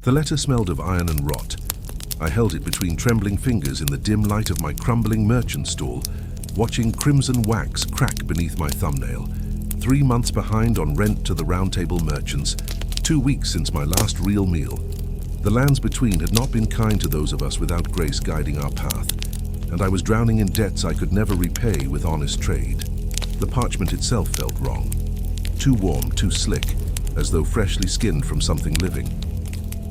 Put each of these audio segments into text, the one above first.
The letter smelled of iron and rot. I held it between trembling fingers in the dim light of my crumbling merchant stall, watching crimson wax crack beneath my thumbnail. 3 months behind on rent to the Round Table merchants, 2 weeks since my last real meal. The lands between had not been kind to those of us without grace guiding our path, and I was drowning in debts I could never repay with honest trade. The parchment itself felt wrong. Too warm, too slick, as though freshly skinned from something living.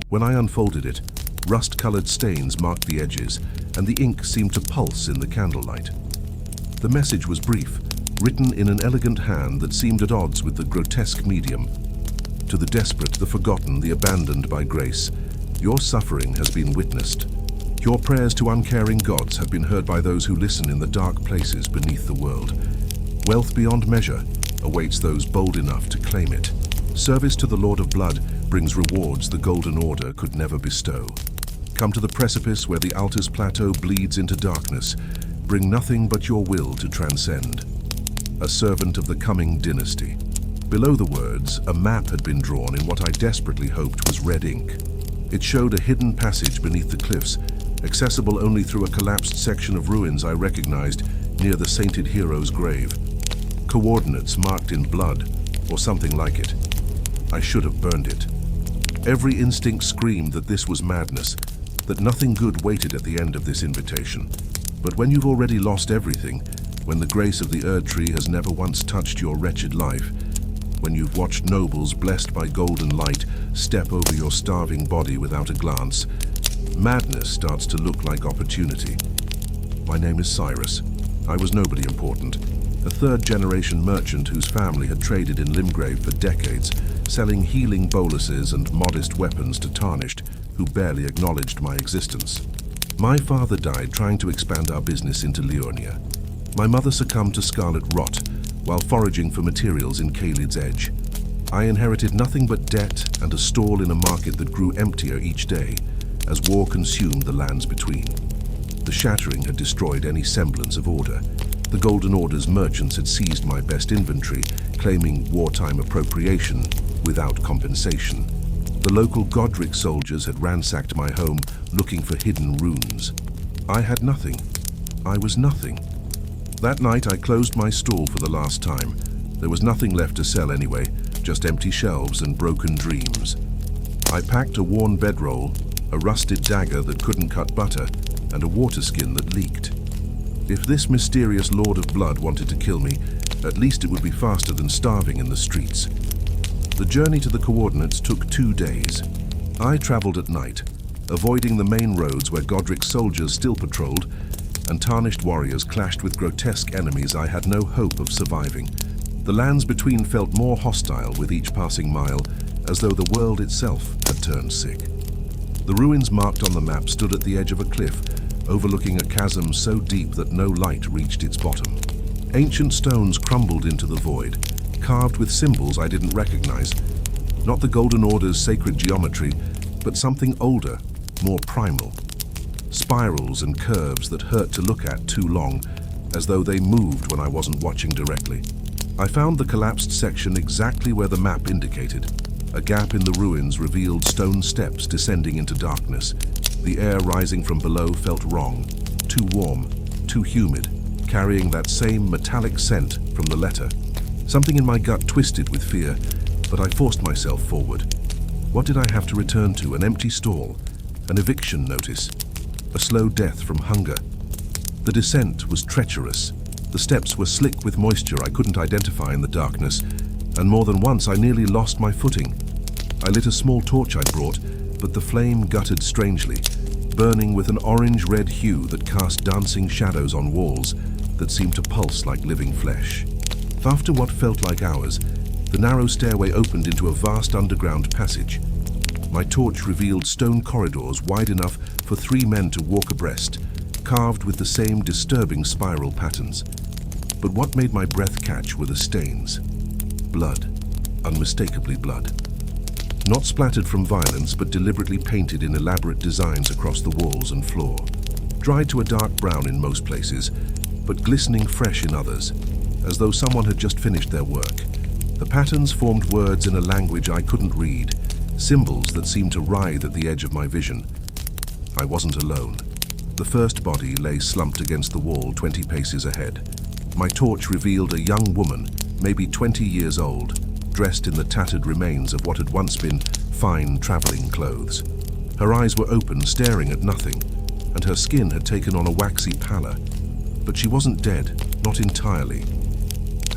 When I unfolded it, rust-colored stains marked the edges, and the ink seemed to pulse in the candlelight. The message was brief, written in an elegant hand that seemed at odds with the grotesque medium. To the desperate, the forgotten, the abandoned by grace, your suffering has been witnessed. Your prayers to uncaring gods have been heard by those who listen in the dark places beneath the world. Wealth beyond measure awaits those bold enough to claim it. Service to the Lord of Blood brings rewards the Golden Order could never bestow. Come to the precipice where the altar's plateau bleeds into darkness. Bring nothing but your will to transcend. A servant of the coming dynasty. Below the words, a map had been drawn in what I desperately hoped was red ink. It showed a hidden passage beneath the cliffs, accessible only through a collapsed section of ruins I recognized near the sainted hero's grave. Coordinates marked in blood, or something like it. I should have burned it. Every instinct screamed that this was madness, that nothing good waited at the end of this invitation. But when you've already lost everything, when the grace of the Erd Tree has never once touched your wretched life, when you've watched nobles blessed by golden light step over your starving body without a glance, madness starts to look like opportunity. My name is Cyrus. I was nobody important. A third-generation merchant whose family had traded in Limgrave for decades, selling healing boluses and modest weapons to tarnished, who barely acknowledged my existence. My father died trying to expand our business into Liurnia. My mother succumbed to scarlet rot while foraging for materials in Caelid's Edge. I inherited nothing but debt and a stall in a market that grew emptier each day as war consumed the lands between. The shattering had destroyed any semblance of order. The Golden Order's merchants had seized my best inventory, claiming wartime appropriation without compensation. The local Godric soldiers had ransacked my home looking for hidden runes. I had nothing. I was nothing. That night I closed my stall for the last time. There was nothing left to sell anyway, just empty shelves and broken dreams. I packed a worn bedroll, a rusted dagger that couldn't cut butter, and a water skin that leaked. If this mysterious Lord of Blood wanted to kill me, at least it would be faster than starving in the streets. The journey to the coordinates took 2 days. I traveled at night, avoiding the main roads where Godric soldiers still patrolled, and tarnished warriors clashed with grotesque enemies I had no hope of surviving. The lands between felt more hostile with each passing mile, as though the world itself had turned sick. The ruins marked on the map stood at the edge of a cliff, overlooking a chasm so deep that no light reached its bottom. Ancient stones crumbled into the void, carved with symbols I didn't recognize. Not the Golden Order's sacred geometry, but something older, more primal. Spirals and curves that hurt to look at too long, as though they moved when I wasn't watching directly. I found the collapsed section exactly where the map indicated. A gap in the ruins revealed stone steps descending into darkness. The air rising from below felt wrong, too warm, too humid, carrying that same metallic scent from the letter. Something in my gut twisted with fear, but I forced myself forward. What did I have to return to? An empty stall, an eviction notice, a slow death from hunger. The descent was treacherous. The steps were slick with moisture I couldn't identify in the darkness, and more than once I nearly lost my footing. I lit a small torch I'd brought, but the flame guttered strangely, burning with an orange-red hue that cast dancing shadows on walls that seemed to pulse like living flesh. After what felt like hours, the narrow stairway opened into a vast underground passage. My torch revealed stone corridors wide enough for 3 men to walk abreast, carved with the same disturbing spiral patterns. But what made my breath catch were the stains. Blood, unmistakably blood. Not splattered from violence, but deliberately painted in elaborate designs across the walls and floor. Dried to a dark brown in most places, but glistening fresh in others, as though someone had just finished their work. The patterns formed words in a language I couldn't read, symbols that seemed to writhe at the edge of my vision. I wasn't alone. The first body lay slumped against the wall 20 paces ahead. My torch revealed a young woman, maybe 20 years old, dressed in the tattered remains of what had once been fine traveling clothes. Her eyes were open, staring at nothing, and her skin had taken on a waxy pallor. But she wasn't dead, not entirely.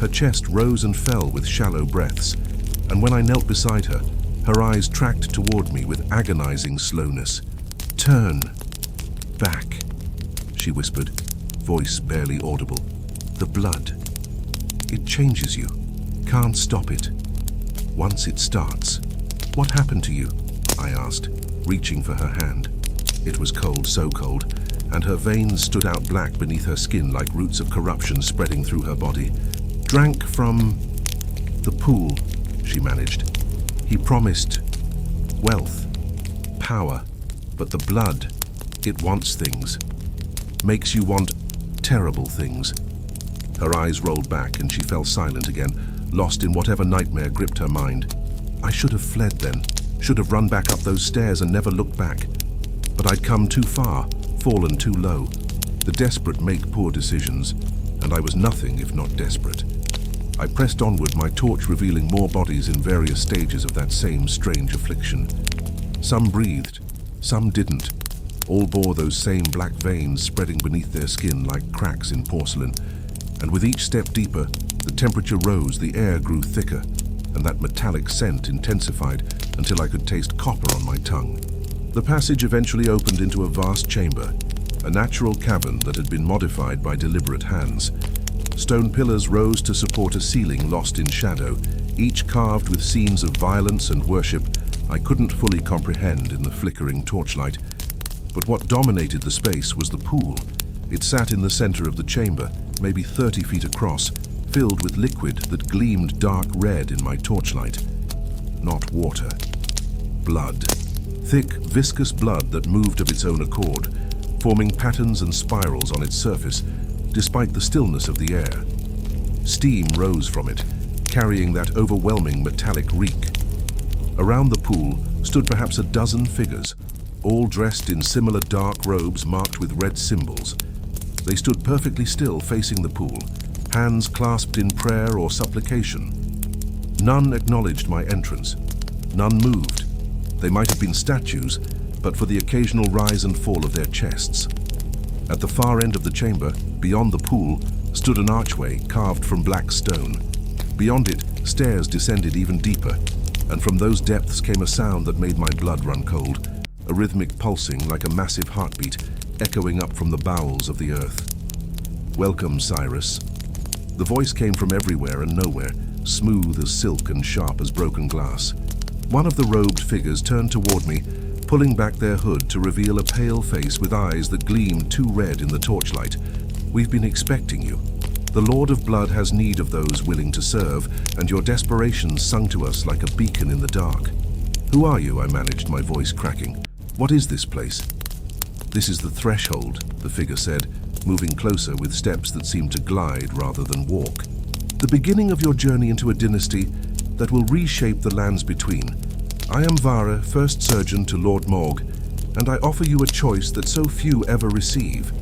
Her chest rose and fell with shallow breaths, and when I knelt beside her, her eyes tracked toward me with agonizing slowness. "Turn back," she whispered, voice barely audible. "The blood. It changes you. Can't stop it. Once it starts." "What happened to you?" I asked, reaching for her hand. It was cold, so cold, and her veins stood out black beneath her skin like roots of corruption spreading through her body. "Drank from the pool," she managed. "He promised wealth, power, but the blood, it wants things. Makes you want terrible things." Her eyes rolled back and she fell silent again, lost in whatever nightmare gripped her mind. I should have fled then, should have run back up those stairs and never looked back. But I'd come too far, fallen too low. The desperate make poor decisions, and I was nothing if not desperate. I pressed onward, my torch revealing more bodies in various stages of that same strange affliction. Some breathed, some didn't. All bore those same black veins spreading beneath their skin like cracks in porcelain. And with each step deeper, the temperature rose, the air grew thicker, and that metallic scent intensified until I could taste copper on my tongue. The passage eventually opened into a vast chamber, a natural cavern that had been modified by deliberate hands. Stone pillars rose to support a ceiling lost in shadow, each carved with scenes of violence and worship I couldn't fully comprehend in the flickering torchlight. But what dominated the space was the pool. It sat in the center of the chamber, maybe 30 feet across, filled with liquid that gleamed dark red in my torchlight. Not water. Blood. Thick, viscous blood that moved of its own accord, forming patterns and spirals on its surface, despite the stillness of the air. Steam rose from it, carrying that overwhelming metallic reek. Around the pool stood perhaps a dozen figures, all dressed in similar dark robes marked with red symbols. They stood perfectly still facing the pool, hands clasped in prayer or supplication. None acknowledged my entrance. None moved. They might have been statues, but for the occasional rise and fall of their chests. At the far end of the chamber, beyond the pool, stood an archway carved from black stone. Beyond it, stairs descended even deeper, and from those depths came a sound that made my blood run cold, a rhythmic pulsing like a massive heartbeat, echoing up from the bowels of the earth. "Welcome, Cyrus." The voice came from everywhere and nowhere, smooth as silk and sharp as broken glass. One of the robed figures turned toward me, pulling back their hood to reveal a pale face with eyes that gleamed too red in the torchlight. "We've been expecting you. The Lord of Blood has need of those willing to serve, and your desperation sung to us like a beacon in the dark." "Who are you?" I managed, my voice cracking. "What is this place?" "This is the threshold," the figure said, moving closer with steps that seemed to glide rather than walk. "The beginning of your journey into a dynasty that will reshape the lands between. I am Vara, first surgeon to Lord Mohg, and I offer you a choice that so few ever receive."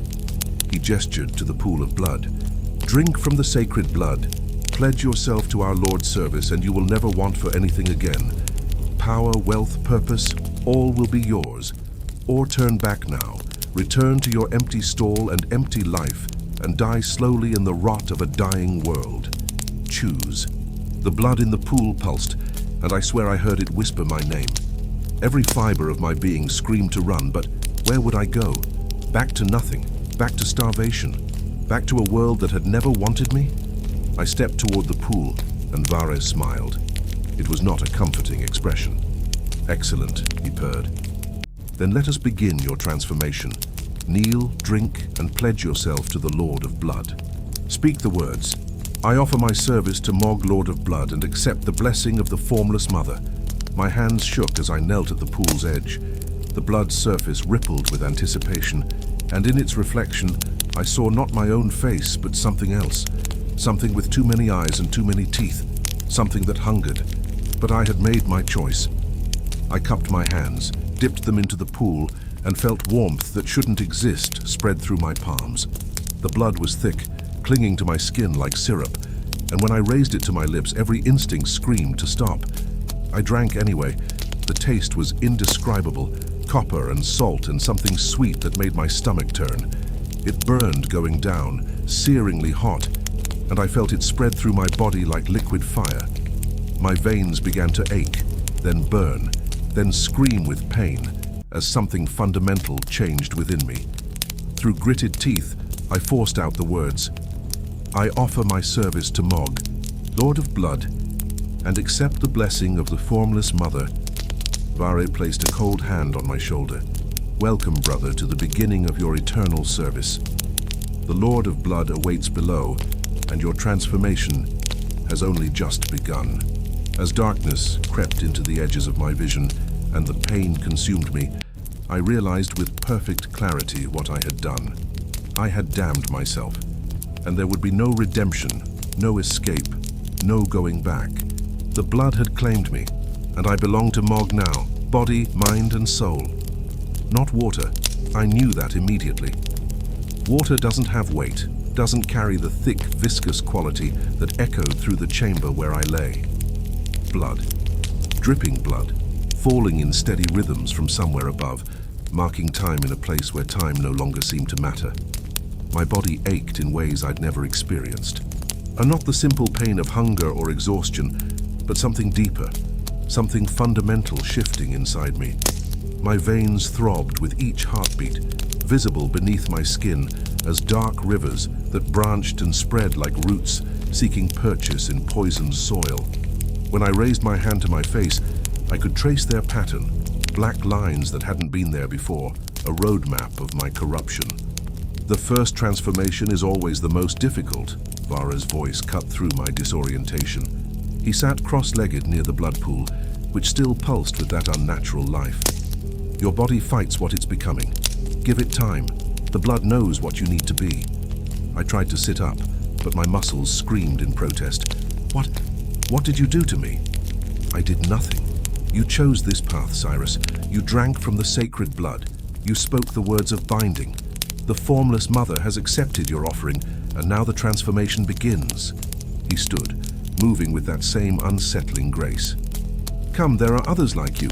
He gestured to the pool of blood. "Drink from the sacred blood. Pledge yourself to our Lord's service, and you will never want for anything again. Power, wealth, purpose, all will be yours. Or turn back now. Return to your empty stall and empty life, and die slowly in the rot of a dying world. Choose." The blood in the pool pulsed, and I swear I heard it whisper my name. Every fiber of my being screamed to run, but where would I go? Back to nothing, back to starvation, back to a world that had never wanted me? I stepped toward the pool, and Vare smiled. It was not a comforting expression. "Excellent," he purred. "Then let us begin your transformation. Kneel, drink, and pledge yourself to the Lord of Blood. Speak the words. I offer my service to Mohg, Lord of Blood, and accept the blessing of the formless mother." My hands shook as I knelt at the pool's edge. The blood's surface rippled with anticipation, and in its reflection, I saw not my own face, but something else. Something with too many eyes and too many teeth. Something that hungered. But I had made my choice. I cupped my hands, dipped them into the pool, and felt warmth that shouldn't exist spread through my palms. The blood was thick, clinging to my skin like syrup, and when I raised it to my lips, every instinct screamed to stop. I drank anyway. The taste was indescribable, copper and salt and something sweet that made my stomach turn. It burned going down, searingly hot, and I felt it spread through my body like liquid fire. My veins began to ache, then burn, then scream with pain as something fundamental changed within me. Through gritted teeth, I forced out the words, "I offer my service to Mohg, Lord of Blood, and accept the blessing of the formless mother." Vare placed a cold hand on my shoulder. "Welcome, brother, to the beginning of your eternal service. The Lord of Blood awaits below, and your transformation has only just begun." As darkness crept into the edges of my vision and the pain consumed me, I realized with perfect clarity what I had done. I had damned myself, and there would be no redemption, no escape, no going back. The blood had claimed me, and I belonged to Mohg now, body, mind, and soul. Not water. I knew that immediately. Water doesn't have weight, doesn't carry the thick, viscous quality that echoed through the chamber where I lay. Blood. Dripping blood, falling in steady rhythms from somewhere above, marking time in a place where time no longer seemed to matter. My body ached in ways I'd never experienced. And not the simple pain of hunger or exhaustion, but something deeper, something fundamental shifting inside me. My veins throbbed with each heartbeat, visible beneath my skin as dark rivers that branched and spread like roots, seeking purchase in poisoned soil. When I raised my hand to my face, I could trace their pattern, black lines that hadn't been there before, a roadmap of my corruption. "The first transformation is always the most difficult," Vara's voice cut through my disorientation. He sat cross-legged near the blood pool, which still pulsed with that unnatural life. "Your body fights what it's becoming. Give it time. The blood knows what you need to be." I tried to sit up, but my muscles screamed in protest. What did you do to me?" "I did nothing. You chose this path, Cyrus. You drank from the sacred blood. You spoke the words of binding. The formless mother has accepted your offering, and now the transformation begins." He stood, moving with that same unsettling grace. "Come, there are others like you.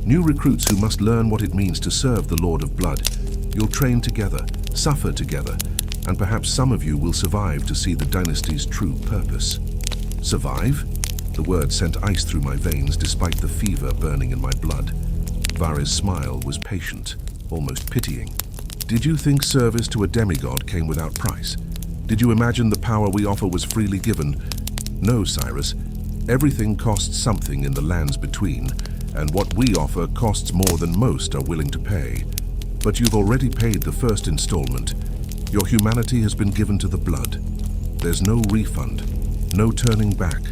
New recruits who must learn what it means to serve the Lord of Blood. You'll train together, suffer together, and perhaps some of you will survive to see the dynasty's true purpose." "Survive?" The word sent ice through my veins despite the fever burning in my blood. Vare's smile was patient, almost pitying. "Did you think service to a demigod came without price? Did you imagine the power we offer was freely given? No, Cyrus. Everything costs something in the lands between, and what we offer costs more than most are willing to pay. But you've already paid the first installment. Your humanity has been given to the blood. There's no refund, no turning back."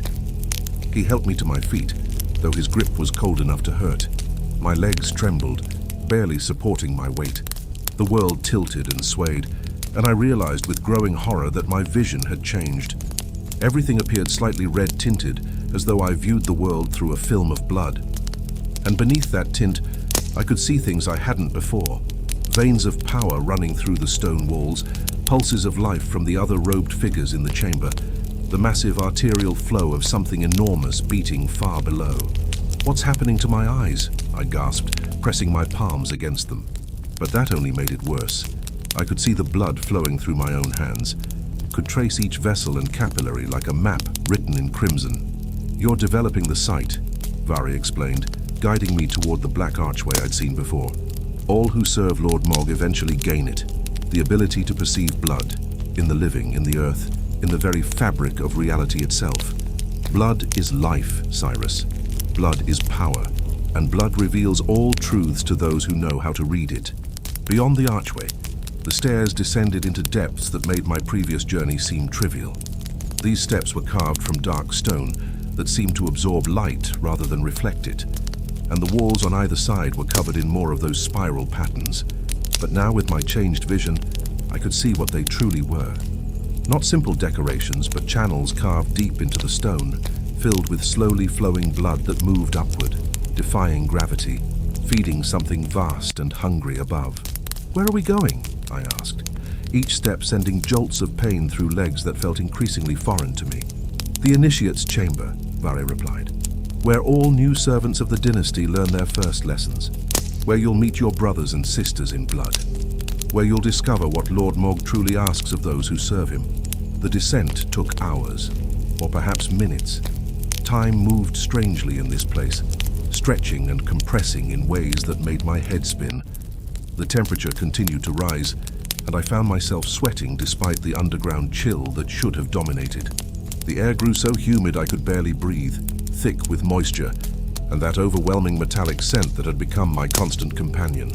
He helped me to my feet, though his grip was cold enough to hurt. My legs trembled, barely supporting my weight. The world tilted and swayed, and I realized with growing horror that my vision had changed. Everything appeared slightly red-tinted, as though I viewed the world through a film of blood. And beneath that tint, I could see things I hadn't before. Veins of power running through the stone walls, pulses of life from the other robed figures in the chamber, the massive arterial flow of something enormous beating far below. "What's happening to my eyes?" I gasped, pressing my palms against them. But that only made it worse. I could see the blood flowing through my own hands, could trace each vessel and capillary like a map written in crimson. "You're developing the sight," Vare explained, guiding me toward the black archway I'd seen before. "All who serve Lord Mohg eventually gain it, the ability to perceive blood, in the living, in the earth, in the very fabric of reality itself. Blood is life, Cyrus. Blood is power, and blood reveals all truths to those who know how to read it." Beyond the archway, the stairs descended into depths that made my previous journey seem trivial. These steps were carved from dark stone that seemed to absorb light rather than reflect it, and the walls on either side were covered in more of those spiral patterns. But now, with my changed vision, I could see what they truly were. Not simple decorations, but channels carved deep into the stone, filled with slowly flowing blood that moved upward. defying gravity, feeding something vast and hungry above. "Where are we going?" I asked, each step sending jolts of pain through legs that felt increasingly foreign to me. "The Initiate's Chamber," Vare replied, "where all new servants of the dynasty learn their first lessons, where you'll meet your brothers and sisters in blood, where you'll discover what Lord Mohg truly asks of those who serve him." The descent took hours, or perhaps minutes. Time moved strangely in this place, stretching and compressing in ways that made my head spin. The temperature continued to rise, and I found myself sweating despite the underground chill that should have dominated. The air grew so humid I could barely breathe, thick with moisture, and that overwhelming metallic scent that had become my constant companion.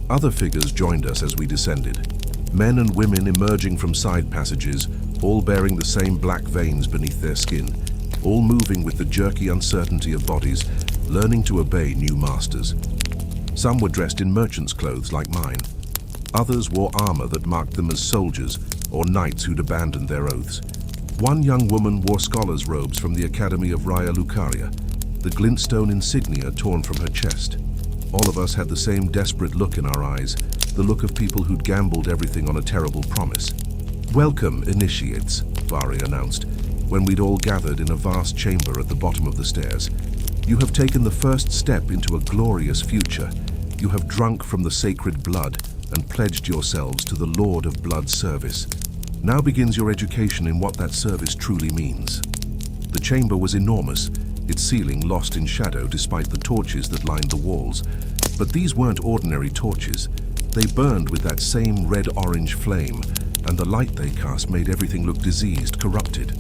Other figures joined us as we descended, men and women emerging from side passages, all bearing the same black veins beneath their skin, all moving with the jerky uncertainty of bodies, learning to obey new masters. Some were dressed in merchants' clothes like mine. Others wore armor that marked them as soldiers or knights who'd abandoned their oaths. One young woman wore scholar's robes from the Academy of Raya Lucaria, the glintstone insignia torn from her chest. All of us had the same desperate look in our eyes, the look of people who'd gambled everything on a terrible promise. "Welcome, initiates," Vare announced, when we'd all gathered in a vast chamber at the bottom of the stairs. "You have taken the first step into a glorious future. You have drunk from the sacred blood and pledged yourselves to the Lord of Blood's service. Now begins your education in what that service truly means." The chamber was enormous, its ceiling lost in shadow despite the torches that lined the walls. But these weren't ordinary torches. They burned with that same red-orange flame, and the light they cast made everything look diseased, corrupted.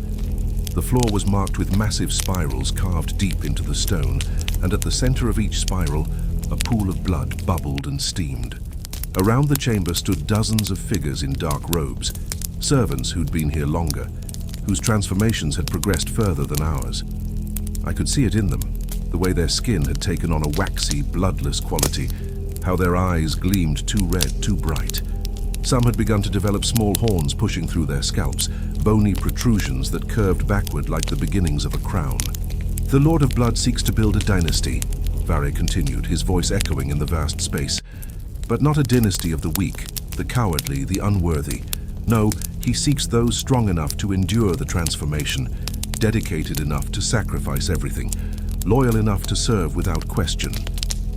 The floor was marked with massive spirals carved deep into the stone, and at the center of each spiral, a pool of blood bubbled and steamed. Around the chamber stood dozens of figures in dark robes, servants who'd been here longer, whose transformations had progressed further than ours. I could see it in them, the way their skin had taken on a waxy, bloodless quality, how their eyes gleamed too red, too bright. Some had begun to develop small horns pushing through their scalps, bony protrusions that curved backward like the beginnings of a crown. "The Lord of Blood seeks to build a dynasty," Vare continued, his voice echoing in the vast space. "But not a dynasty of the weak, the cowardly, the unworthy. No, he seeks those strong enough to endure the transformation, dedicated enough to sacrifice everything, loyal enough to serve without question.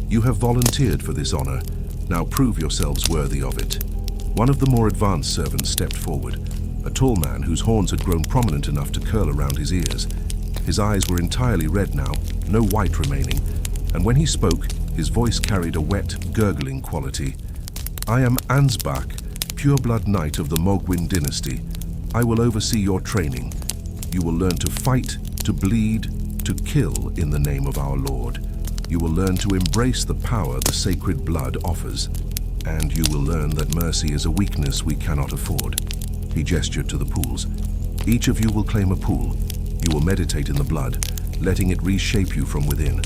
You have volunteered for this honor. Now prove yourselves worthy of it." One of the more advanced servants stepped forward, a tall man whose horns had grown prominent enough to curl around his ears. His eyes were entirely red now, no white remaining, and when he spoke, his voice carried a wet, gurgling quality. "I am Ansbach, pure-blood knight of the Mohgwyn dynasty. I will oversee your training. You will learn to fight, to bleed, to kill in the name of our Lord. You will learn to embrace the power the sacred blood offers. And you will learn that mercy is a weakness we cannot afford." He gestured to the pools. "Each of you will claim a pool. You will meditate in the blood, letting it reshape you from within.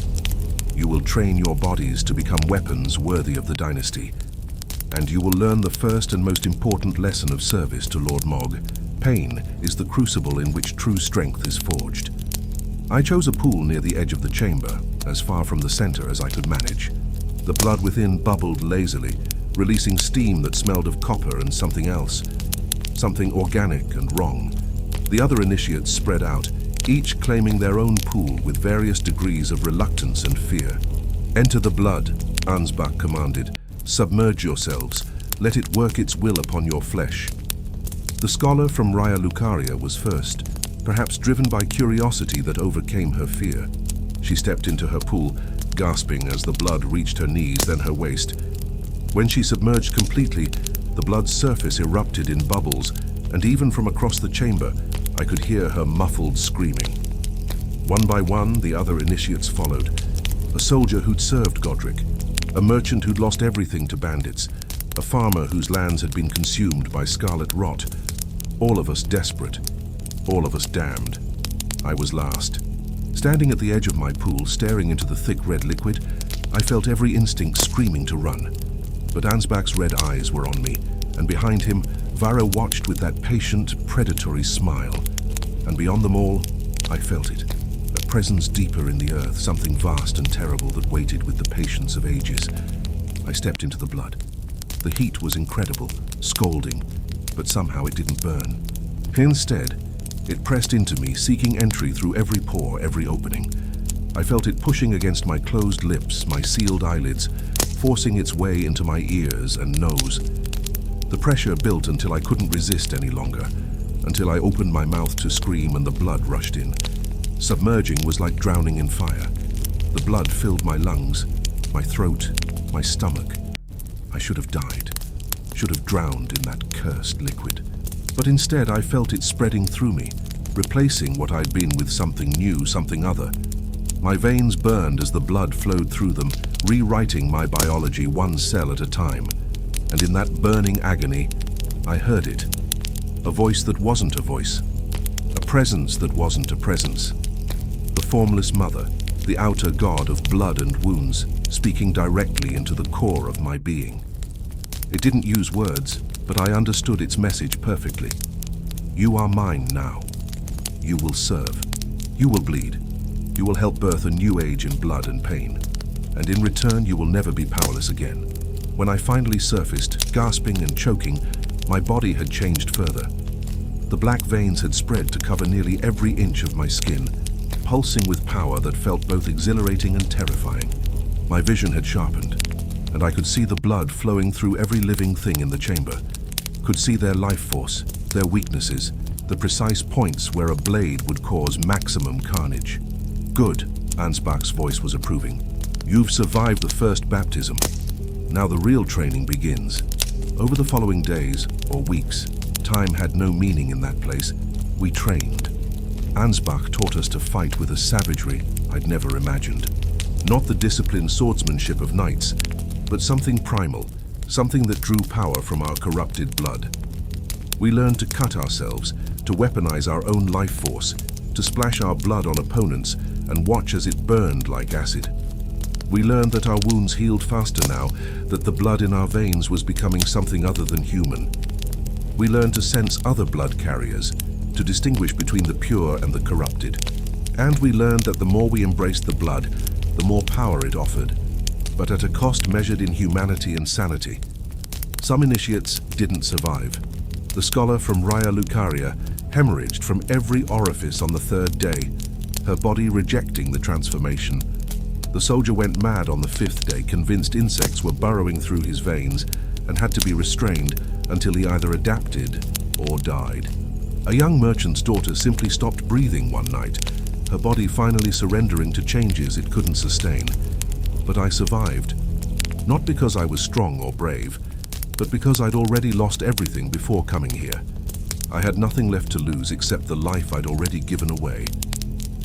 You will train your bodies to become weapons worthy of the dynasty. And you will learn the first and most important lesson of service to Lord Mohg. Pain is the crucible in which true strength is forged." I chose a pool near the edge of the chamber, as far from the center as I could manage. The blood within bubbled lazily, releasing steam that smelled of copper and something else. Something organic and wrong. The other initiates spread out, each claiming their own pool with various degrees of reluctance and fear. "Enter the blood," Ansbach commanded. "Submerge yourselves. Let it work its will upon your flesh." The scholar from Raya Lucaria was first, perhaps driven by curiosity that overcame her fear. She stepped into her pool, gasping as the blood reached her knees, then her waist. When she submerged completely, the blood's surface erupted in bubbles, and even from across the chamber, I could hear her muffled screaming. One by one, the other initiates followed. A soldier who'd served Godric, a merchant who'd lost everything to bandits, a farmer whose lands had been consumed by scarlet rot. All of us desperate, all of us damned. I was last. Standing at the edge of my pool, staring into the thick red liquid, I felt every instinct screaming to run. But Ansbach's red eyes were on me, and behind him, Vare watched with that patient, predatory smile. And beyond them all, I felt it. A presence deeper in the earth, something vast and terrible that waited with the patience of ages. I stepped into the blood. The heat was incredible, scalding, but somehow it didn't burn. Instead, it pressed into me, seeking entry through every pore, every opening. I felt it pushing against my closed lips, my sealed eyelids, forcing its way into my ears and nose. The pressure built until I couldn't resist any longer, until I opened my mouth to scream and the blood rushed in. Submerging was like drowning in fire. The blood filled my lungs, my throat, my stomach. I should have died, should have drowned in that cursed liquid. But instead I felt it spreading through me, replacing what I'd been with something new, something other. My veins burned as the blood flowed through them, rewriting my biology one cell at a time. And in that burning agony, I heard it. A voice that wasn't a voice. A presence that wasn't a presence. The formless mother, the outer god of blood and wounds, speaking directly into the core of my being. It didn't use words, but I understood its message perfectly. You are mine now. You will serve. You will bleed. You will help birth a new age in blood and pain. And in return, you will never be powerless again. When I finally surfaced, gasping and choking, my body had changed further. The black veins had spread to cover nearly every inch of my skin, pulsing with power that felt both exhilarating and terrifying. My vision had sharpened, and I could see the blood flowing through every living thing in the chamber. Could see their life force, their weaknesses, the precise points where a blade would cause maximum carnage. Good, Ansbach's voice was approving. You've survived the first baptism. Now the real training begins. Over the following days, or weeks, time had no meaning in that place. We trained. Ansbach taught us to fight with a savagery I'd never imagined. Not the disciplined swordsmanship of knights, but something primal, something that drew power from our corrupted blood. We learned to cut ourselves, to weaponize our own life force, to splash our blood on opponents and watch as it burned like acid. We learned that our wounds healed faster now, that the blood in our veins was becoming something other than human. We learned to sense other blood carriers, to distinguish between the pure and the corrupted. And we learned that the more we embraced the blood, the more power it offered, but at a cost measured in humanity and sanity. Some initiates didn't survive. The scholar from Raya Lucaria hemorrhaged from every orifice on the third day, her body rejecting the transformation. The soldier went mad on the fifth day, convinced insects were burrowing through his veins and had to be restrained until he either adapted or died. A young merchant's daughter simply stopped breathing one night, her body finally surrendering to changes it couldn't sustain. But I survived, not because I was strong or brave, but because I'd already lost everything before coming here. I had nothing left to lose except the life I'd already given away.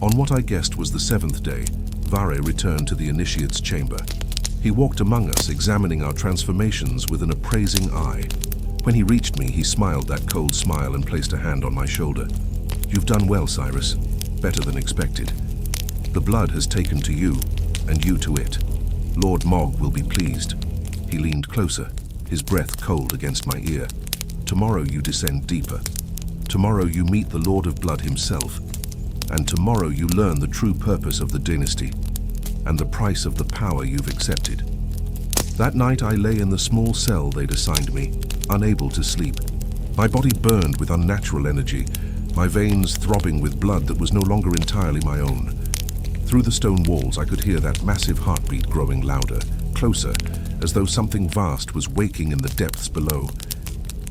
On what I guessed was the seventh day, Vare returned to the initiate's chamber. He walked among us, examining our transformations with an appraising eye. When he reached me, he smiled that cold smile and placed a hand on my shoulder. You've done well, Cyrus. Better than expected. The blood has taken to you, and you to it. Lord Mohg will be pleased. He leaned closer, his breath cold against my ear. Tomorrow you descend deeper. Tomorrow you meet the Lord of Blood himself. And tomorrow you learn the true purpose of the dynasty, and the price of the power you've accepted. That night I lay in the small cell they'd assigned me, unable to sleep. My body burned with unnatural energy, my veins throbbing with blood that was no longer entirely my own. Through the stone walls I could hear that massive heartbeat growing louder, closer, as though something vast was waking in the depths below.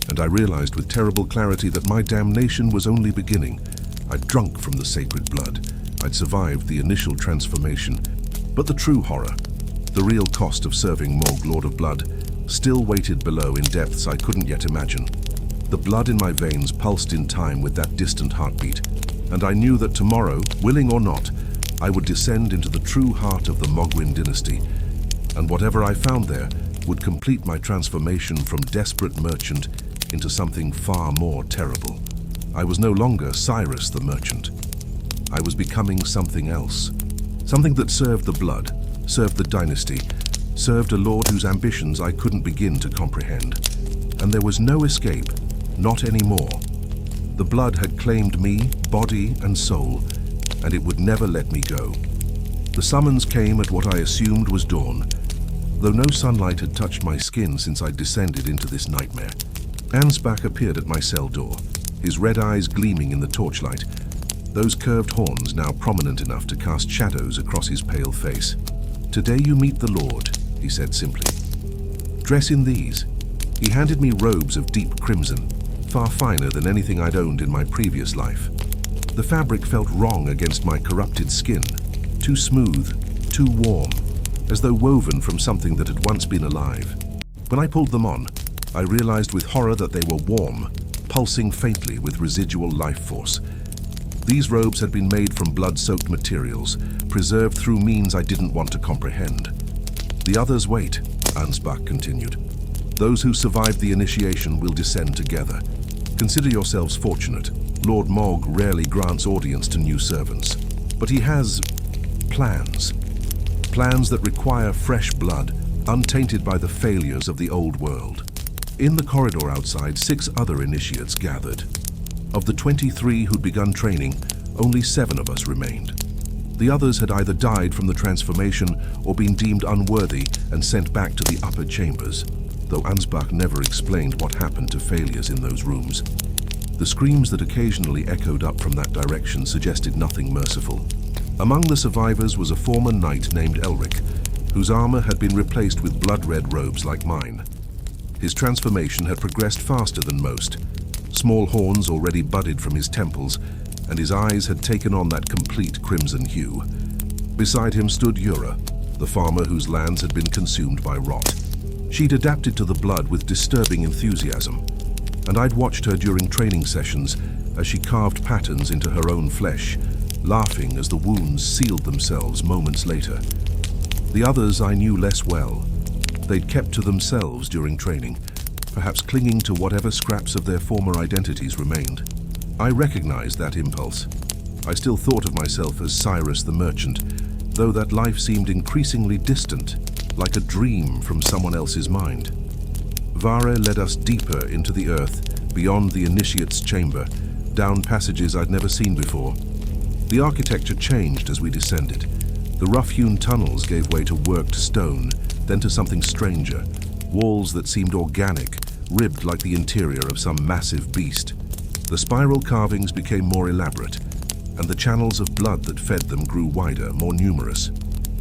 And I realized with terrible clarity that my damnation was only beginning. I'd drunk from the sacred blood. I'd survived the initial transformation. But the true horror, the real cost of serving Mohg, Lord of Blood, still waited below in depths I couldn't yet imagine. The blood in my veins pulsed in time with that distant heartbeat, and I knew that tomorrow, willing or not, I would descend into the true heart of the Mohgwyn dynasty, and whatever I found there would complete my transformation from desperate merchant into something far more terrible. I was no longer Cyrus the merchant. I was becoming something else. Something that served the blood, served the dynasty, served a lord whose ambitions I couldn't begin to comprehend. And there was no escape, not anymore. The blood had claimed me, body and soul, and it would never let me go. The summons came at what I assumed was dawn, though no sunlight had touched my skin since I'd descended into this nightmare. Ansbach appeared at my cell door, his red eyes gleaming in the torchlight, those curved horns now prominent enough to cast shadows across his pale face. "Today you meet the Lord," he said simply. "Dress in these." He handed me robes of deep crimson, far finer than anything I'd owned in my previous life. The fabric felt wrong against my corrupted skin, too smooth, too warm, as though woven from something that had once been alive. When I pulled them on, I realized with horror that they were warm, pulsing faintly with residual life force. These robes had been made from blood-soaked materials, preserved through means I didn't want to comprehend. "The others wait," Ansbach continued. "Those who survived the initiation will descend together. Consider yourselves fortunate. Lord Mohg rarely grants audience to new servants, but he has plans. Plans that require fresh blood, untainted by the failures of the old world." In the corridor outside, 6 other initiates gathered. Of the 23 who'd begun training, only 7 of us remained. The others had either died from the transformation or been deemed unworthy and sent back to the upper chambers, though Ansbach never explained what happened to failures in those rooms. The screams that occasionally echoed up from that direction suggested nothing merciful. Among the survivors was a former knight named Elric, whose armor had been replaced with blood-red robes like mine. His transformation had progressed faster than most. Small horns already budded from his temples, and his eyes had taken on that complete crimson hue. Beside him stood Yura, the farmer whose lands had been consumed by rot. She'd adapted to the blood with disturbing enthusiasm, and I'd watched her during training sessions as she carved patterns into her own flesh, laughing as the wounds sealed themselves moments later. The others I knew less well. They'd kept to themselves during training, perhaps clinging to whatever scraps of their former identities remained. I recognized that impulse. I still thought of myself as Cyrus the Merchant, though that life seemed increasingly distant, like a dream from someone else's mind. Vare led us deeper into the earth, beyond the initiate's chamber, down passages I'd never seen before. The architecture changed as we descended. The rough-hewn tunnels gave way to worked stone, then to something stranger, walls that seemed organic, ribbed like the interior of some massive beast. The spiral carvings became more elaborate, and the channels of blood that fed them grew wider, more numerous,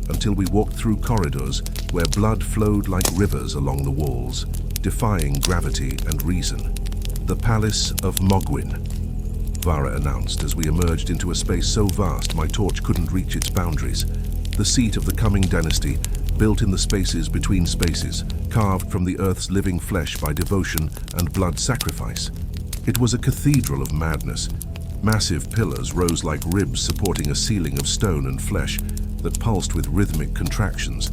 until we walked through corridors where blood flowed like rivers along the walls, defying gravity and reason. "The Palace of Mohgwyn," Vara announced as we emerged into a space so vast my torch couldn't reach its boundaries. The seat of the coming dynasty, built in the spaces between spaces, carved from the earth's living flesh by devotion and blood sacrifice. It was a cathedral of madness. Massive pillars rose like ribs supporting a ceiling of stone and flesh that pulsed with rhythmic contractions.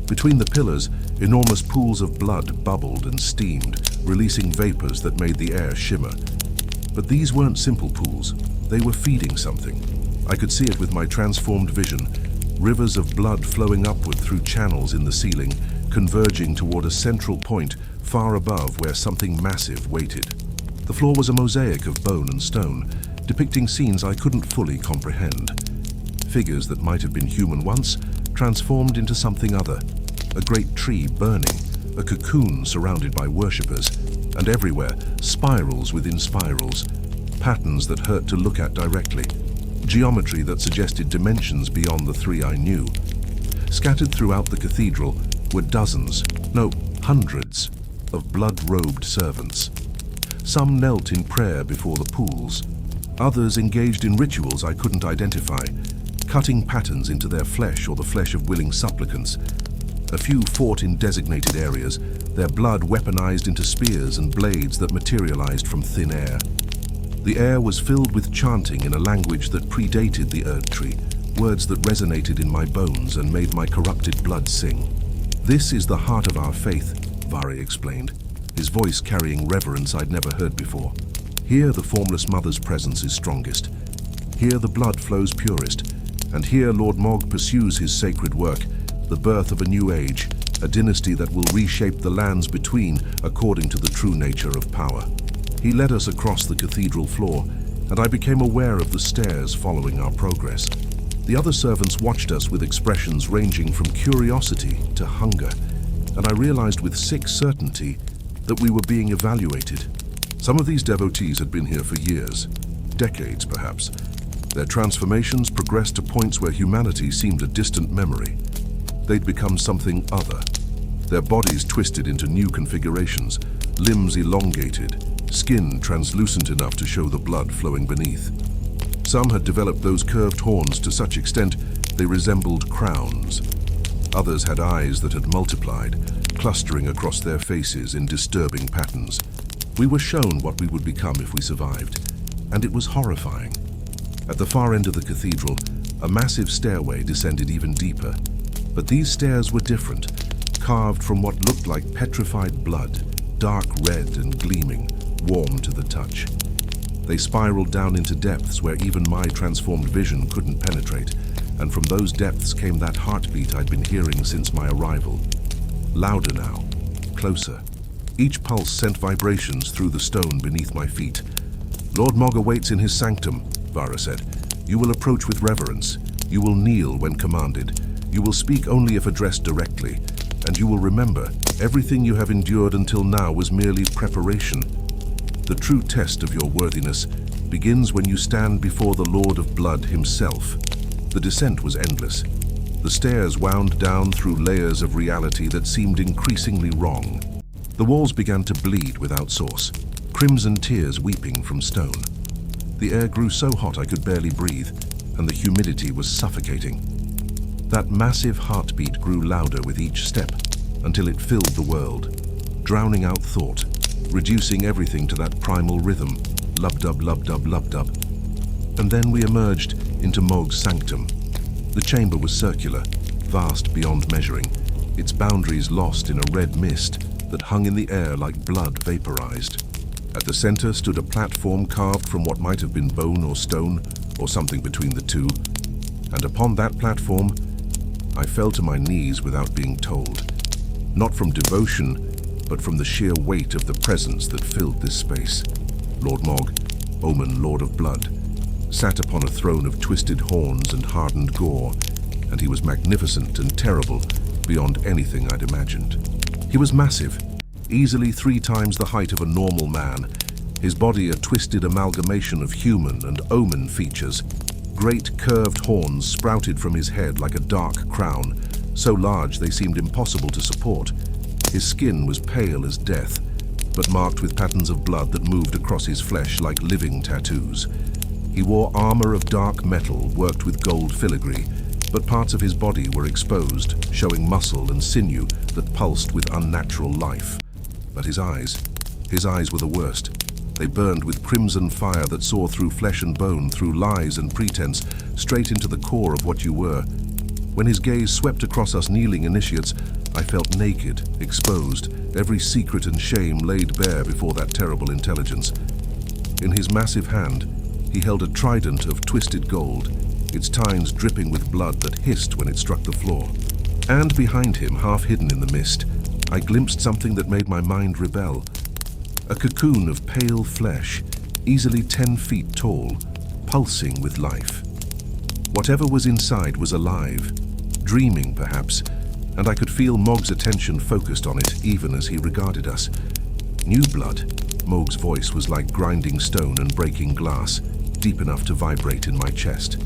Between the pillars, enormous pools of blood bubbled and steamed, releasing vapors that made the air shimmer. But these weren't simple pools. They were feeding something. I could see it with my transformed vision. Rivers of blood flowing upward through channels in the ceiling, converging toward a central point far above where something massive waited. The floor was a mosaic of bone and stone, depicting scenes I couldn't fully comprehend. Figures that might have been human once, transformed into something other. A great tree burning, a cocoon surrounded by worshippers, and everywhere, spirals within spirals, patterns that hurt to look at directly, geometry that suggested dimensions beyond the 3 I knew. Scattered throughout the cathedral were dozens, no, hundreds, of blood-robed servants. Some knelt in prayer before the pools. Others engaged in rituals I couldn't identify, cutting patterns into their flesh or the flesh of willing supplicants. A few fought in designated areas, their blood weaponized into spears and blades that materialized from thin air. The air was filled with chanting in a language that predated the Erd Tree, words that resonated in my bones and made my corrupted blood sing. "This is the heart of our faith," Vari explained, his voice carrying reverence I'd never heard before. "Here the Formless Mother's presence is strongest. Here the blood flows purest. And here Lord Mohg pursues his sacred work, the birth of a new age, a dynasty that will reshape the lands between according to the true nature of power." He led us across the cathedral floor, and I became aware of the stares following our progress. The other servants watched us with expressions ranging from curiosity to hunger, and I realized with sick certainty that we were being evaluated. Some of these devotees had been here for years, decades perhaps. Their transformations progressed to points where humanity seemed a distant memory. They'd become something other. Their bodies twisted into new configurations, limbs elongated, skin translucent enough to show the blood flowing beneath. Some had developed those curved horns to such extent they resembled crowns. Others had eyes that had multiplied, clustering across their faces in disturbing patterns. We were shown what we would become if we survived, and it was horrifying. At the far end of the cathedral, a massive stairway descended even deeper. But these stairs were different, carved from what looked like petrified blood, dark red and gleaming, warm to the touch. They spiraled down into depths where even my transformed vision couldn't penetrate, and from those depths came that heartbeat I'd been hearing since my arrival. Louder now, closer. Each pulse sent vibrations through the stone beneath my feet. "Lord Mohg awaits in his sanctum," Vara said. "You will approach with reverence. You will kneel when commanded. You will speak only if addressed directly. And you will remember, everything you have endured until now was merely preparation. The true test of your worthiness begins when you stand before the Lord of Blood himself." The descent was endless. The stairs wound down through layers of reality that seemed increasingly wrong. The walls began to bleed without source, crimson tears weeping from stone. The air grew so hot I could barely breathe, and the humidity was suffocating. That massive heartbeat grew louder with each step, until it filled the world, drowning out thought, reducing everything to that primal rhythm, lub-dub, lub-dub, lub-dub. And then we emerged into Mohg's sanctum. The chamber was circular, vast beyond measuring, its boundaries lost in a red mist that hung in the air like blood vaporized. At the center stood a platform carved from what might have been bone or stone, or something between the two, and upon that platform, I fell to my knees without being told. Not from devotion, but from the sheer weight of the presence that filled this space. Lord Mohg, Omen Lord of Blood, sat upon a throne of twisted horns and hardened gore, and he was magnificent and terrible beyond anything I'd imagined. He was massive, easily 3 times the height of a normal man, his body a twisted amalgamation of human and omen features. Great curved horns sprouted from his head like a dark crown, so large they seemed impossible to support. His skin was pale as death, but marked with patterns of blood that moved across his flesh like living tattoos. He wore armor of dark metal worked with gold filigree, but parts of his body were exposed, showing muscle and sinew that pulsed with unnatural life. But his eyes were the worst. They burned with crimson fire that saw through flesh and bone, through lies and pretense, straight into the core of what you were. When his gaze swept across us kneeling initiates, I felt naked, exposed, every secret and shame laid bare before that terrible intelligence. In his massive hand, he held a trident of twisted gold, its tines dripping with blood that hissed when it struck the floor. And behind him, half hidden in the mist, I glimpsed something that made my mind rebel. A cocoon of pale flesh, easily 10 feet tall, pulsing with life. Whatever was inside was alive, dreaming perhaps, and I could feel Mohg's attention focused on it even as he regarded us. New blood. Mohg's voice was like grinding stone and breaking glass, deep enough to vibrate in my chest.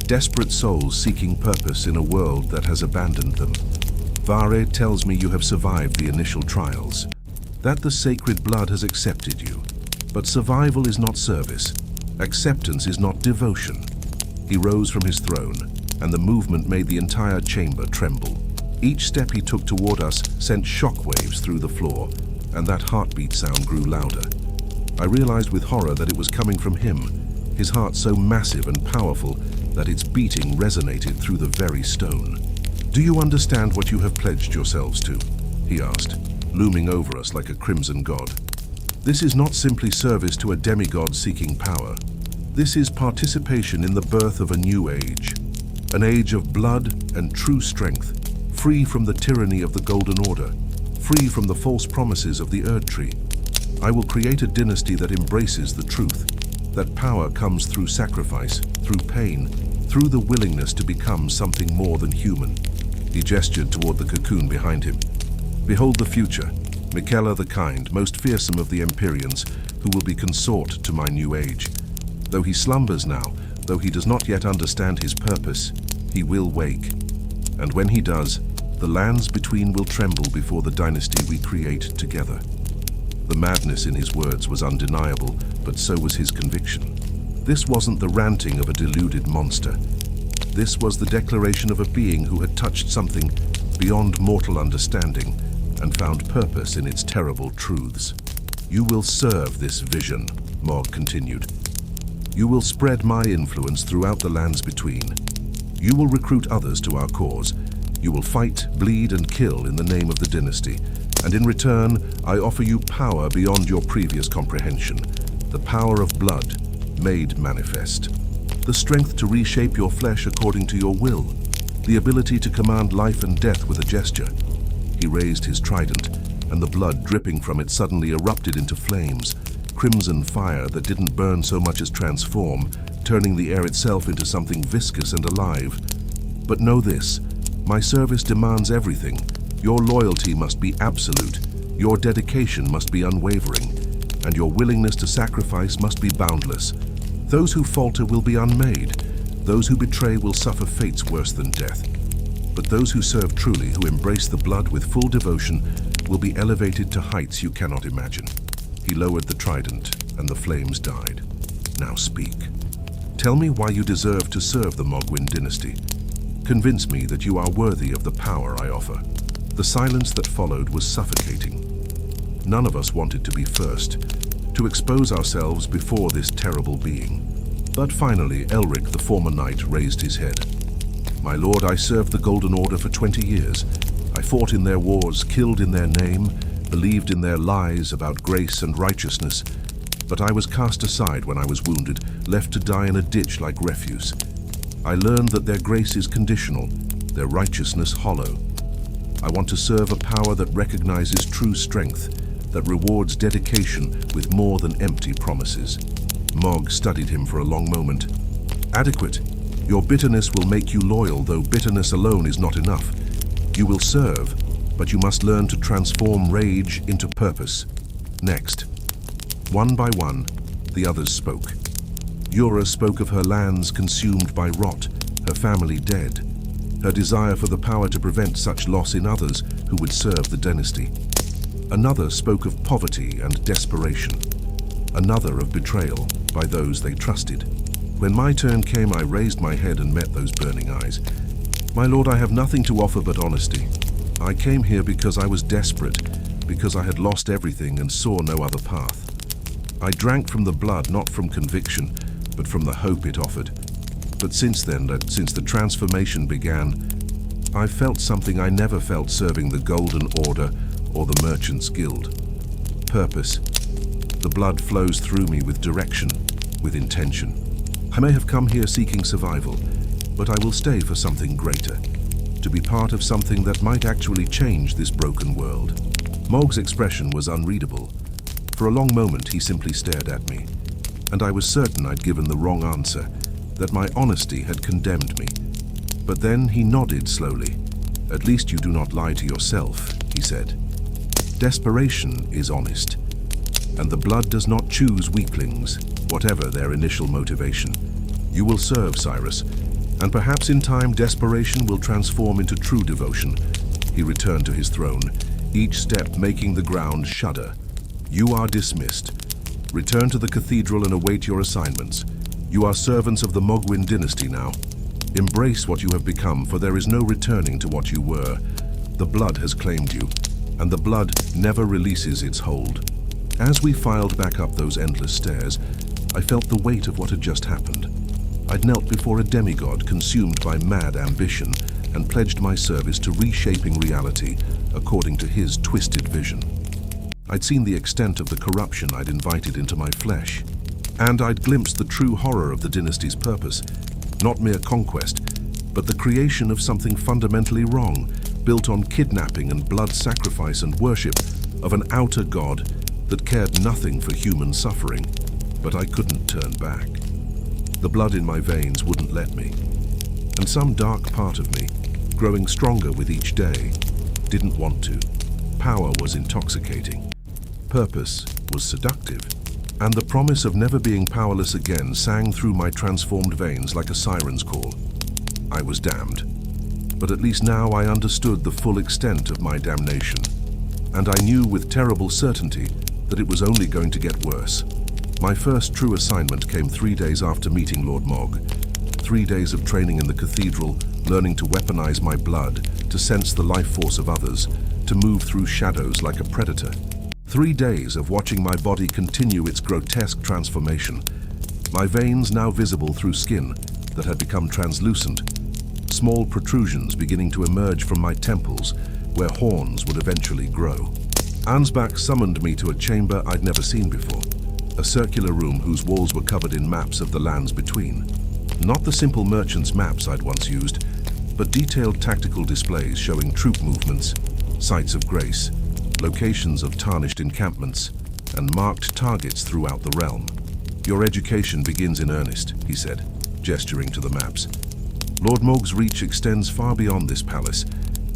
Desperate souls seeking purpose in a world that has abandoned them. Vare tells me you have survived the initial trials, that the sacred blood has accepted you. But survival is not service. Acceptance is not devotion. He rose from his throne, and the movement made the entire chamber tremble. Each step he took toward us sent shockwaves through the floor, and that heartbeat sound grew louder. I realized with horror that it was coming from him, his heart so massive and powerful that its beating resonated through the very stone. "Do you understand what you have pledged yourselves to?" he asked, looming over us like a crimson god. "This is not simply service to a demigod seeking power. This is participation in the birth of a new age, an age of blood and true strength, free from the tyranny of the Golden Order, free from the false promises of the Erd Tree. I will create a dynasty that embraces the truth, that power comes through sacrifice, through pain, through the willingness to become something more than human. He gestured toward the cocoon behind him. Behold the future, Miquella the kind, most fearsome of the Empyreans, who will be consort to my new age. Though he slumbers now, though he does not yet understand his purpose, he will wake. And when he does, the lands between will tremble before the dynasty we create together. The madness in his words was undeniable, but so was his conviction. This wasn't the ranting of a deluded monster. This was the declaration of a being who had touched something beyond mortal understanding and found purpose in its terrible truths. You will serve this vision, Mohg continued. You will spread my influence throughout the lands between. You will recruit others to our cause. You will fight, bleed, and kill in the name of the dynasty. And in return, I offer you power beyond your previous comprehension. The power of blood, made manifest. The strength to reshape your flesh according to your will. The ability to command life and death with a gesture. He raised his trident, and the blood dripping from it suddenly erupted into flames. Crimson fire that didn't burn so much as transform, turning the air itself into something viscous and alive. But know this, my service demands everything. Your loyalty must be absolute, your dedication must be unwavering, and your willingness to sacrifice must be boundless. Those who falter will be unmade. Those who betray will suffer fates worse than death. But those who serve truly, who embrace the blood with full devotion, will be elevated to heights you cannot imagine. He lowered the trident, and the flames died. Now speak. Tell me why you deserve to serve the Mohgwyn dynasty. Convince me that you are worthy of the power I offer. The silence that followed was suffocating. None of us wanted to be first, to expose ourselves before this terrible being. But finally, Elric, the former knight, raised his head. My lord, I served the Golden Order for 20 years. I fought in their wars, killed in their name, believed in their lies about grace and righteousness. But I was cast aside when I was wounded, left to die in a ditch like refuse. I learned that their grace is conditional, their righteousness hollow. I want to serve a power that recognizes true strength, that rewards dedication with more than empty promises. Mohg studied him for a long moment. Adequate. Your bitterness will make you loyal, though bitterness alone is not enough. You will serve, but you must learn to transform rage into purpose. Next. One by one, the others spoke. Yura spoke of her lands consumed by rot, her family dead, her desire for the power to prevent such loss in others who would serve the dynasty. Another spoke of poverty and desperation. Another of betrayal by those they trusted. When my turn came, I raised my head and met those burning eyes. My lord, I have nothing to offer but honesty. I came here because I was desperate, because I had lost everything and saw no other path. I drank from the blood, not from conviction, but from the hope it offered. But since then, since the transformation began, I've felt something I never felt serving the Golden Order or the Merchants Guild. Purpose. The blood flows through me with direction, with intention. I may have come here seeking survival, but I will stay for something greater, to be part of something that might actually change this broken world. Mohg's expression was unreadable. For a long moment, he simply stared at me, and I was certain I'd given the wrong answer, that my honesty had condemned me. But then he nodded slowly. At least you do not lie to yourself, he said. Desperation is honest, and the blood does not choose weaklings, whatever their initial motivation. You will serve, Cyrus, and perhaps in time desperation will transform into true devotion. He returned to his throne, each step making the ground shudder. You are dismissed. Return to the cathedral and await your assignments. You are servants of the Mohgwyn dynasty now. Embrace what you have become, for there is no returning to what you were. The blood has claimed you, and the blood never releases its hold. As we filed back up those endless stairs, I felt the weight of what had just happened. I'd knelt before a demigod consumed by mad ambition and pledged my service to reshaping reality according to his twisted vision. I'd seen the extent of the corruption I'd invited into my flesh, and I'd glimpsed the true horror of the dynasty's purpose, not mere conquest, but the creation of something fundamentally wrong, built on kidnapping and blood sacrifice and worship of an outer god that cared nothing for human suffering. but I couldn't turn back. The blood in my veins wouldn't let me, and some dark part of me, growing stronger with each day, didn't want to. Power was intoxicating. Purpose was seductive, and the promise of never being powerless again sang through my transformed veins like a siren's call. I was damned, but at least now I understood the full extent of my damnation, and I knew with terrible certainty that it was only going to get worse. My first true assignment came 3 days after meeting Lord Mohg. 3 days of training in the cathedral, learning to weaponize my blood, to sense the life force of others, to move through shadows like a predator. 3 days of watching my body continue its grotesque transformation. My veins now visible through skin that had become translucent. Small protrusions beginning to emerge from my temples, where horns would eventually grow. Ansbach summoned me to a chamber I'd never seen before. A circular room whose walls were covered in maps of the lands between. Not the simple merchant's maps I'd once used, but detailed tactical displays showing troop movements, sites of grace, locations of tarnished encampments, and marked targets throughout the realm. Your education begins in earnest, he said, gesturing to the maps. Lord Mohg's reach extends far beyond this palace.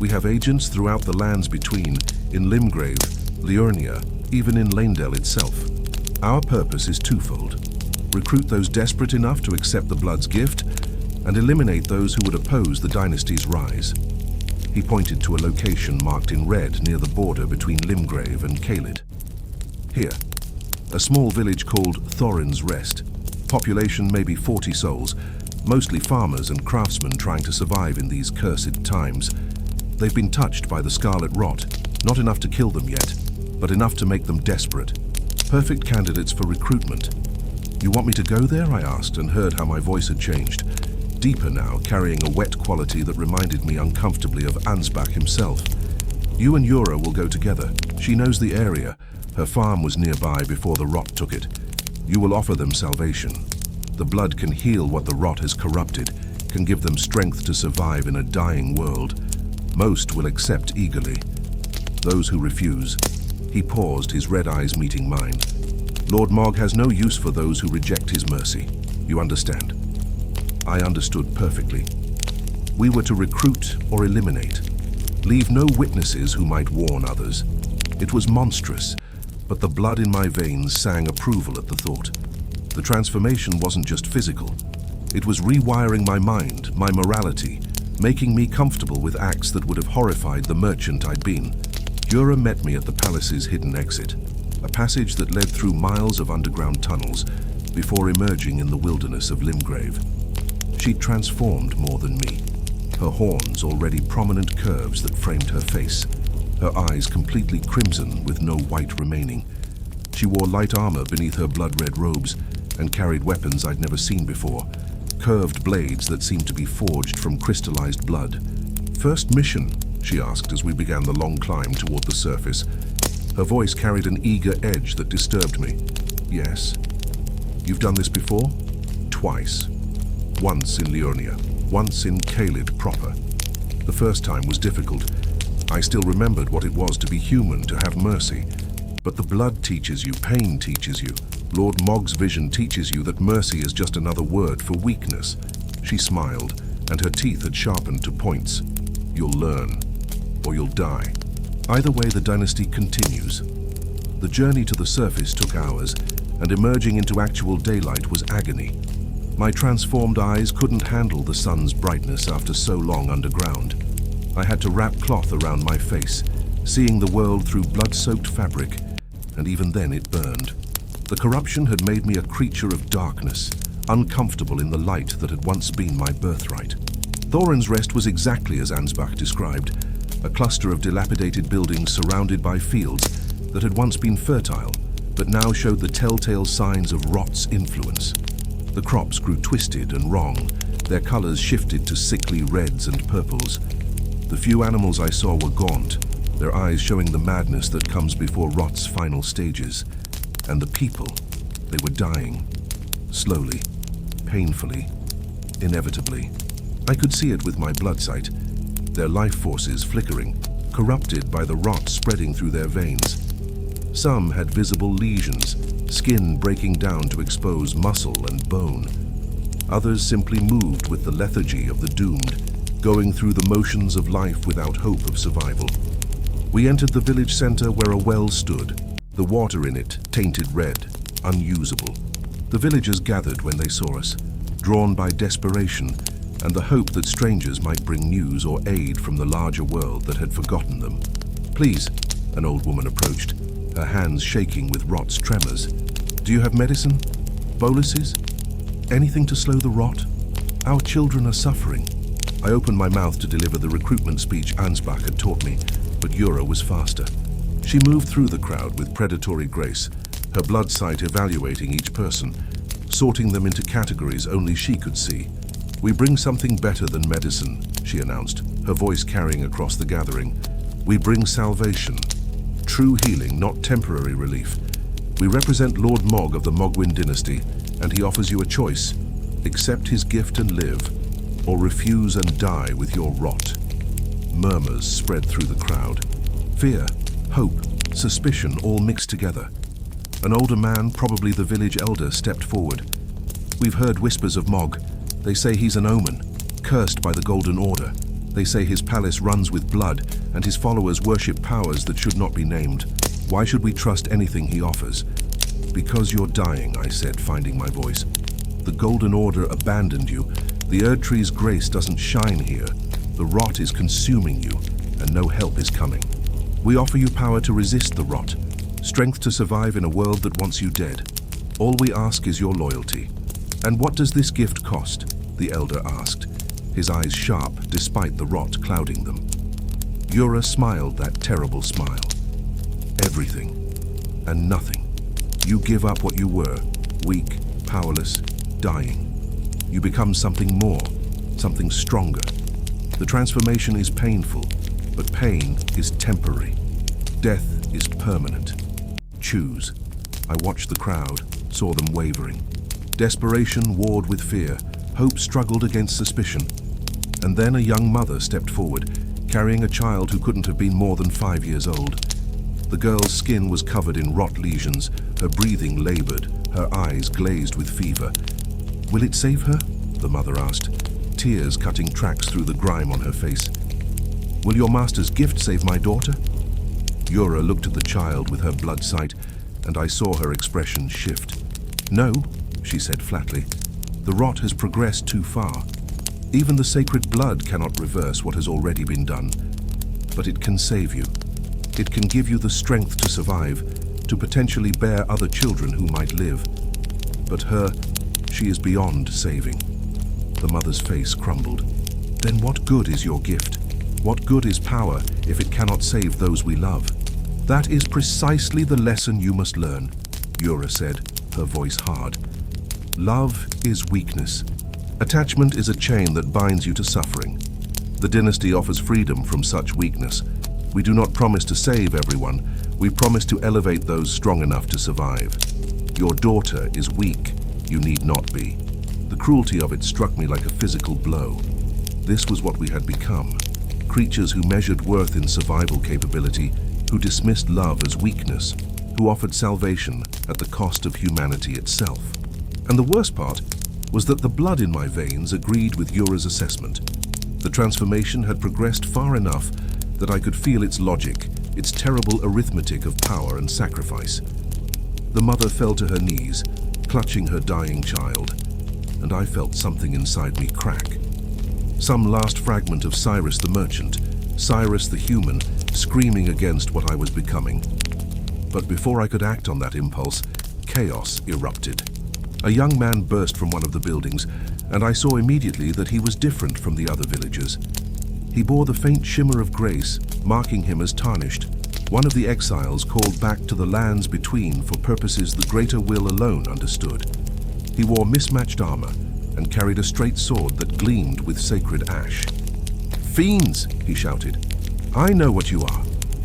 We have agents throughout the lands between, in Limgrave, Liurnia, even in Leyndell itself. Our purpose is twofold. Recruit those desperate enough to accept the Blood's gift, and eliminate those who would oppose the dynasty's rise. He pointed to a location marked in red near the border between Limgrave and Caelid. Here, a small village called Thorin's Rest. Population maybe 40 souls, mostly farmers and craftsmen trying to survive in these cursed times. They've been touched by the scarlet rot, not enough to kill them yet, but enough to make them desperate. Perfect candidates for recruitment. You want me to go there? I asked, and heard how my voice had changed. Deeper now, carrying a wet quality that reminded me uncomfortably of Ansbach himself. You and Yura will go together. She knows the area. Her farm was nearby before the rot took it. You will offer them salvation. The blood can heal what the rot has corrupted, can give them strength to survive in a dying world. Most will accept eagerly. Those who refuse. He paused, his red eyes meeting mine. Lord Mohg has no use for those who reject his mercy. You understand? I understood perfectly. We were to recruit or eliminate. Leave no witnesses who might warn others. It was monstrous, but the blood in my veins sang approval at the thought. The transformation wasn't just physical. It was rewiring my mind, my morality, making me comfortable with acts that would have horrified the merchant I'd been. Yura met me at the palace's hidden exit, a passage that led through miles of underground tunnels before emerging in the wilderness of Limgrave. She'd transformed more than me. Her horns already prominent curves that framed her face, her eyes completely crimson with no white remaining. She wore light armor beneath her blood-red robes and carried weapons I'd never seen before, curved blades that seemed to be forged from crystallized blood. First mission? She asked as we began the long climb toward the surface. Her voice carried an eager edge that disturbed me. Yes. You've done this before? Twice. Once in Liurnia, once in Caelid proper. The first time was difficult. I still remembered what it was to be human, to have mercy. But the blood teaches you, pain teaches you. Lord Mohg's vision teaches you that mercy is just another word for weakness. She smiled, and her teeth had sharpened to points. You'll learn, or you'll die. Either way, the dynasty continues. The journey to the surface took hours, and emerging into actual daylight was agony. My transformed eyes couldn't handle the sun's brightness after so long underground. I had to wrap cloth around my face, seeing the world through blood-soaked fabric, and even then it burned. The corruption had made me a creature of darkness, uncomfortable in the light that had once been my birthright. Thorin's Rest was exactly as Ansbach described, a cluster of dilapidated buildings surrounded by fields that had once been fertile, but now showed the telltale signs of rot's influence. The crops grew twisted and wrong, their colors shifted to sickly reds and purples. The few animals I saw were gaunt, their eyes showing the madness that comes before rot's final stages. And the people, they were dying. Slowly, painfully, inevitably. I could see it with my blood sight, their life forces flickering, corrupted by the rot spreading through their veins. Some had visible lesions, skin breaking down to expose muscle and bone. Others simply moved with the lethargy of the doomed, going through the motions of life without hope of survival. We entered the village center where a well stood, the water in it tainted red, unusable. The villagers gathered when they saw us, drawn by desperation and the hope that strangers might bring news or aid from the larger world that had forgotten them. "Please," an old woman approached, her hands shaking with rot's tremors. "Do you have medicine? Boluses? Anything to slow the rot? Our children are suffering." I opened my mouth to deliver the recruitment speech Ansbach had taught me, but Yura was faster. She moved through the crowd with predatory grace, her blood sight evaluating each person, sorting them into categories only she could see. "We bring something better than medicine," she announced, her voice carrying across the gathering. "We bring salvation. True healing, not temporary relief. We represent Lord Mohg of the Mohgwyn dynasty, and he offers you a choice. Accept his gift and live, or refuse and die with your rot." Murmurs spread through the crowd. Fear, hope, suspicion all mixed together. An older man, probably the village elder, stepped forward. "We've heard whispers of Mohg. They say he's an omen, cursed by the Golden Order. They say his palace runs with blood, and his followers worship powers that should not be named. Why should we trust anything he offers?" "Because you're dying," I said, finding my voice. "The Golden Order abandoned you. The Erd Tree's grace doesn't shine here. The rot is consuming you, and no help is coming. We offer you power to resist the rot, strength to survive in a world that wants you dead. All we ask is your loyalty." "And what does this gift cost?" the elder asked, his eyes sharp despite the rot clouding them. Yura smiled that terrible smile. "Everything and nothing. You give up what you were, weak, powerless, dying. You become something more, something stronger. The transformation is painful, but pain is temporary. Death is permanent. Choose." I watched the crowd, saw them wavering. Desperation warred with fear, hope struggled against suspicion. And then a young mother stepped forward, carrying a child who couldn't have been more than 5 years old. The girl's skin was covered in rot lesions, her breathing labored, her eyes glazed with fever. "Will it save her?" the mother asked, tears cutting tracks through the grime on her face. "Will your master's gift save my daughter?" Yura looked at the child with her blood sight, and I saw her expression shift. "No," she said flatly. "The rot has progressed too far. Even the sacred blood cannot reverse what has already been done. But it can save you. It can give you the strength to survive, to potentially bear other children who might live. But her, she is beyond saving." The mother's face crumbled. "Then what good is your gift? What good is power if it cannot save those we love?" "That is precisely the lesson you must learn," Yura said, her voice hard. "Love is weakness. Attachment is a chain that binds you to suffering. The dynasty offers freedom from such weakness. We do not promise to save everyone. We promise to elevate those strong enough to survive. Your daughter is weak. You need not be." The cruelty of it struck me like a physical blow. This was what we had become. Creatures who measured worth in survival capability, who dismissed love as weakness, who offered salvation at the cost of humanity itself. And the worst part was that the blood in my veins agreed with Yura's assessment. The transformation had progressed far enough that I could feel its logic, its terrible arithmetic of power and sacrifice. The mother fell to her knees, clutching her dying child, and I felt something inside me crack. Some last fragment of Cyrus the merchant, Cyrus the human, screaming against what I was becoming. But before I could act on that impulse, chaos erupted. A young man burst from one of the buildings, and I saw immediately that he was different from the other villagers. He bore the faint shimmer of grace, marking him as tarnished, one of the exiles called back to the lands between for purposes the greater will alone understood. He wore mismatched armor and carried a straight sword that gleamed with sacred ash. "Fiends!" he shouted. "I know what you are.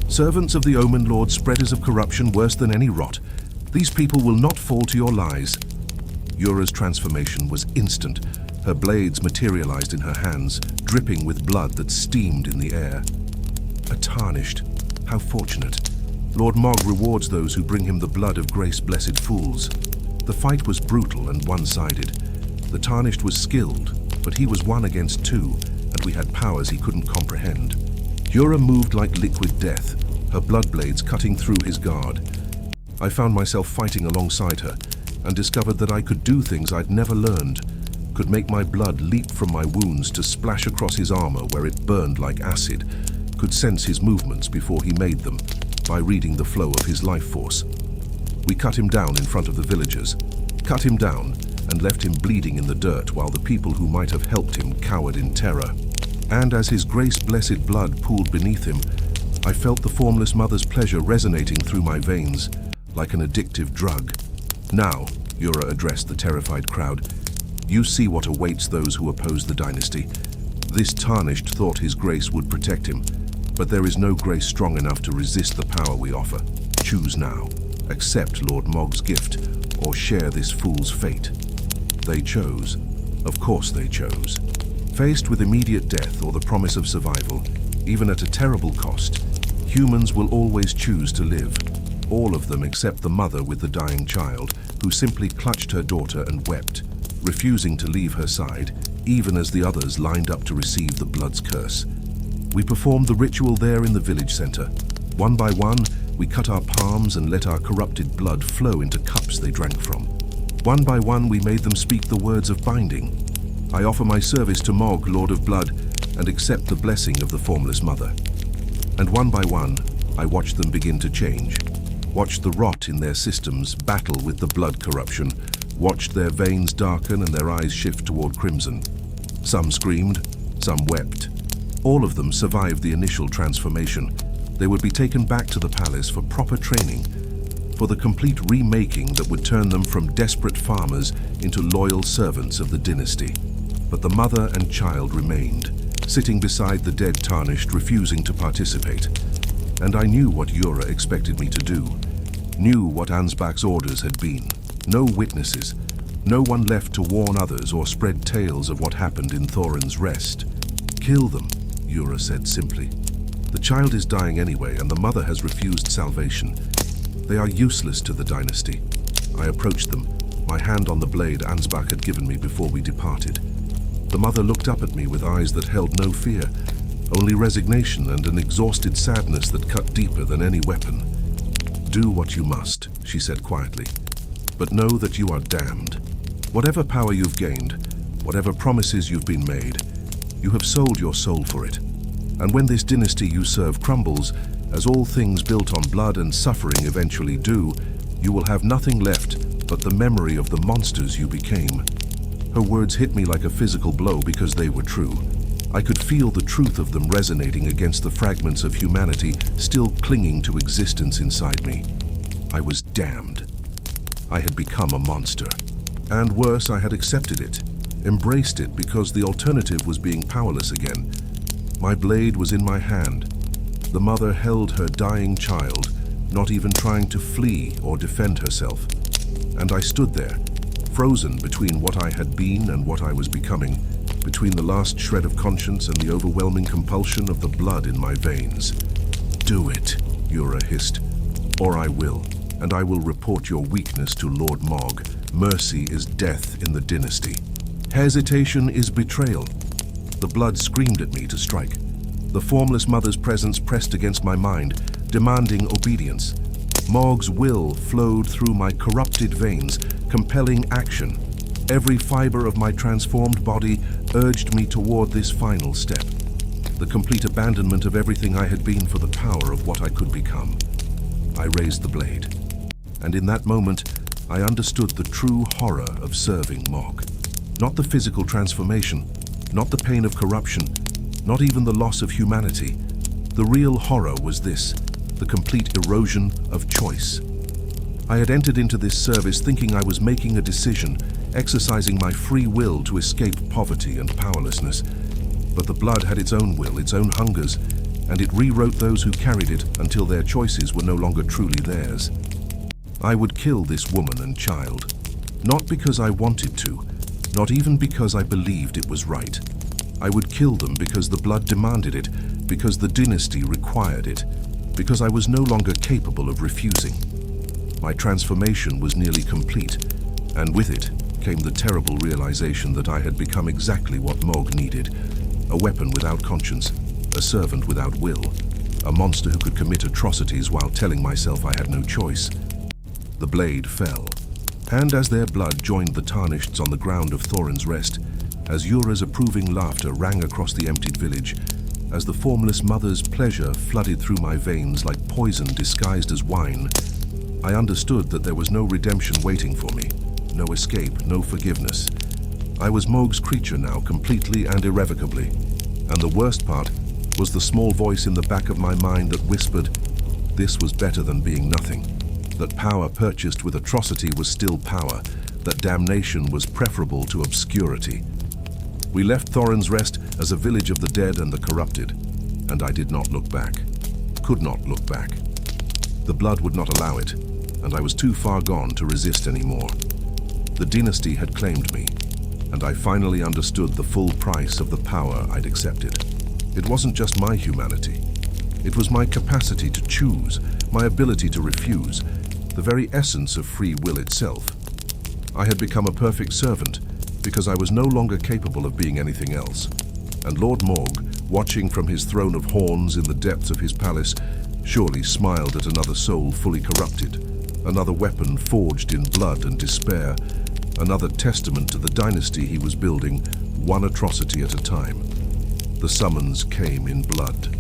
Servants of the Omen Lord, spreaders of corruption worse than any rot. These people will not fall to your lies." Yura's transformation was instant. Her blades materialized in her hands, dripping with blood that steamed in the air. A tarnished. How fortunate. Lord Mohg rewards those who bring him the blood of grace-blessed fools. The fight was brutal and one-sided. The Tarnished was skilled, but he was one against two, and we had powers he couldn't comprehend. Yura moved like liquid death, her blood blades cutting through his guard. I found myself fighting alongside her, and discovered that I could do things I'd never learned, could make my blood leap from my wounds to splash across his armor where it burned like acid, could sense his movements before he made them, by reading the flow of his life force. We cut him down in front of the villagers, cut him down, and left him bleeding in the dirt while the people who might have helped him cowered in terror. And as his grace-blessed blood pooled beneath him, I felt the Formless Mother's pleasure resonating through my veins, like an addictive drug. Now, Yura addressed the terrified crowd, you see what awaits those who oppose the dynasty. This Tarnished thought his grace would protect him, but there is no grace strong enough to resist the power we offer. Choose now. Accept Lord Mohg's gift, or share this fool's fate. They chose. Of course they chose. Faced with immediate death or the promise of survival, even at a terrible cost, humans will always choose to live. All of them except the mother with the dying child, who simply clutched her daughter and wept, refusing to leave her side, even as the others lined up to receive the blood's curse. We performed the ritual there in the village center. One by one, we cut our palms and let our corrupted blood flow into cups they drank from. One by one, we made them speak the words of binding. I offer my service to Mohg, Lord of Blood, and accept the blessing of the Formless Mother. And one by one, I watched them begin to change. Watched the rot in their systems battle with the blood corruption, watched their veins darken and their eyes shift toward crimson. Some screamed, some wept. All of them survived the initial transformation. They would be taken back to the palace for proper training, for the complete remaking that would turn them from desperate farmers into loyal servants of the dynasty. But the mother and child remained, sitting beside the dead Tarnished, refusing to participate. And I knew what Yura expected me to do, knew what Ansbach's orders had been. No witnesses, no one left to warn others or spread tales of what happened in Thorin's Rest. Kill them, Yura said simply. The child is dying anyway, and the mother has refused salvation. They are useless to the dynasty. I approached them, my hand on the blade Ansbach had given me before we departed. The mother looked up at me with eyes that held no fear, only resignation and an exhausted sadness that cut deeper than any weapon. Do what you must, she said quietly, but know that you are damned. Whatever power you've gained, whatever promises you've been made, you have sold your soul for it. And when this dynasty you serve crumbles, as all things built on blood and suffering eventually do, you will have nothing left but the memory of the monsters you became. Her words hit me like a physical blow because they were true. I could feel the truth of them resonating against the fragments of humanity still clinging to existence inside me. I was damned. I had become a monster. And worse, I had accepted it, embraced it because the alternative was being powerless again. My blade was in my hand. The mother held her dying child, not even trying to flee or defend herself. And I stood there, frozen between what I had been and what I was becoming, between the last shred of conscience and the overwhelming compulsion of the blood in my veins. Do it, Yura hissed, or I will, and I will report your weakness to Lord Mohg. Mercy is death in the dynasty. Hesitation is betrayal. The blood screamed at me to strike. The Formless Mother's presence pressed against my mind, demanding obedience. Mohg's will flowed through my corrupted veins, compelling action. Every fiber of my transformed body urged me toward this final step, the complete abandonment of everything I had been for the power of what I could become. I raised the blade, and in that moment, I understood the true horror of serving Mohg. Not the physical transformation, not the pain of corruption, not even the loss of humanity. The real horror was this, the complete erosion of choice. I had entered into this service thinking I was making a decision, exercising my free will to escape poverty and powerlessness. But the blood had its own will, its own hungers, and it rewrote those who carried it until their choices were no longer truly theirs. I would kill this woman and child, not because I wanted to, not even because I believed it was right. I would kill them because the blood demanded it, because the dynasty required it. because I was no longer capable of refusing. My transformation was nearly complete, and with it came the terrible realization that I had become exactly what Mohg needed: a weapon without conscience, a servant without will, a monster who could commit atrocities while telling myself I had no choice. The blade fell, and as their blood joined the tarnished on the ground of Thorin's Rest, as Yura's approving laughter rang across the emptied village, as the formless mother's pleasure flooded through my veins like poison disguised as wine, I understood that there was no redemption waiting for me, no escape, no forgiveness. I was Mohg's creature now, completely and irrevocably, and the worst part was the small voice in the back of my mind that whispered, this was better than being nothing, that power purchased with atrocity was still power, that damnation was preferable to obscurity. We left Thorin's Rest as a village of the dead and the corrupted, and I did not look back, could not look back. The blood would not allow it, and I was too far gone to resist anymore. The dynasty had claimed me, and I finally understood the full price of the power I'd accepted. It wasn't just my humanity. It was my capacity to choose, my ability to refuse, the very essence of free will itself. I had become a perfect servant because I was no longer capable of being anything else. And Lord Mohg, watching from his throne of horns in the depths of his palace, surely smiled at another soul fully corrupted, another weapon forged in blood and despair, another testament to the dynasty he was building, one atrocity at a time. The summons came in blood.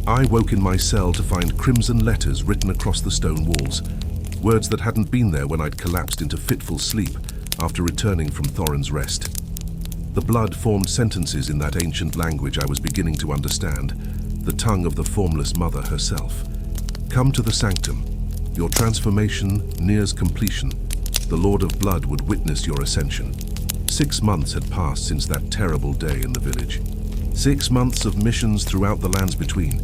I woke in my cell to find crimson letters written across the stone walls, words that hadn't been there when I'd collapsed into fitful sleep after returning from Thorin's Rest. The blood formed sentences in that ancient language I was beginning to understand, the tongue of the formless mother herself. Come to the sanctum. Your transformation nears completion. The Lord of Blood would witness your ascension. 6 months had passed since that terrible day in the village. 6 months of missions throughout the lands between,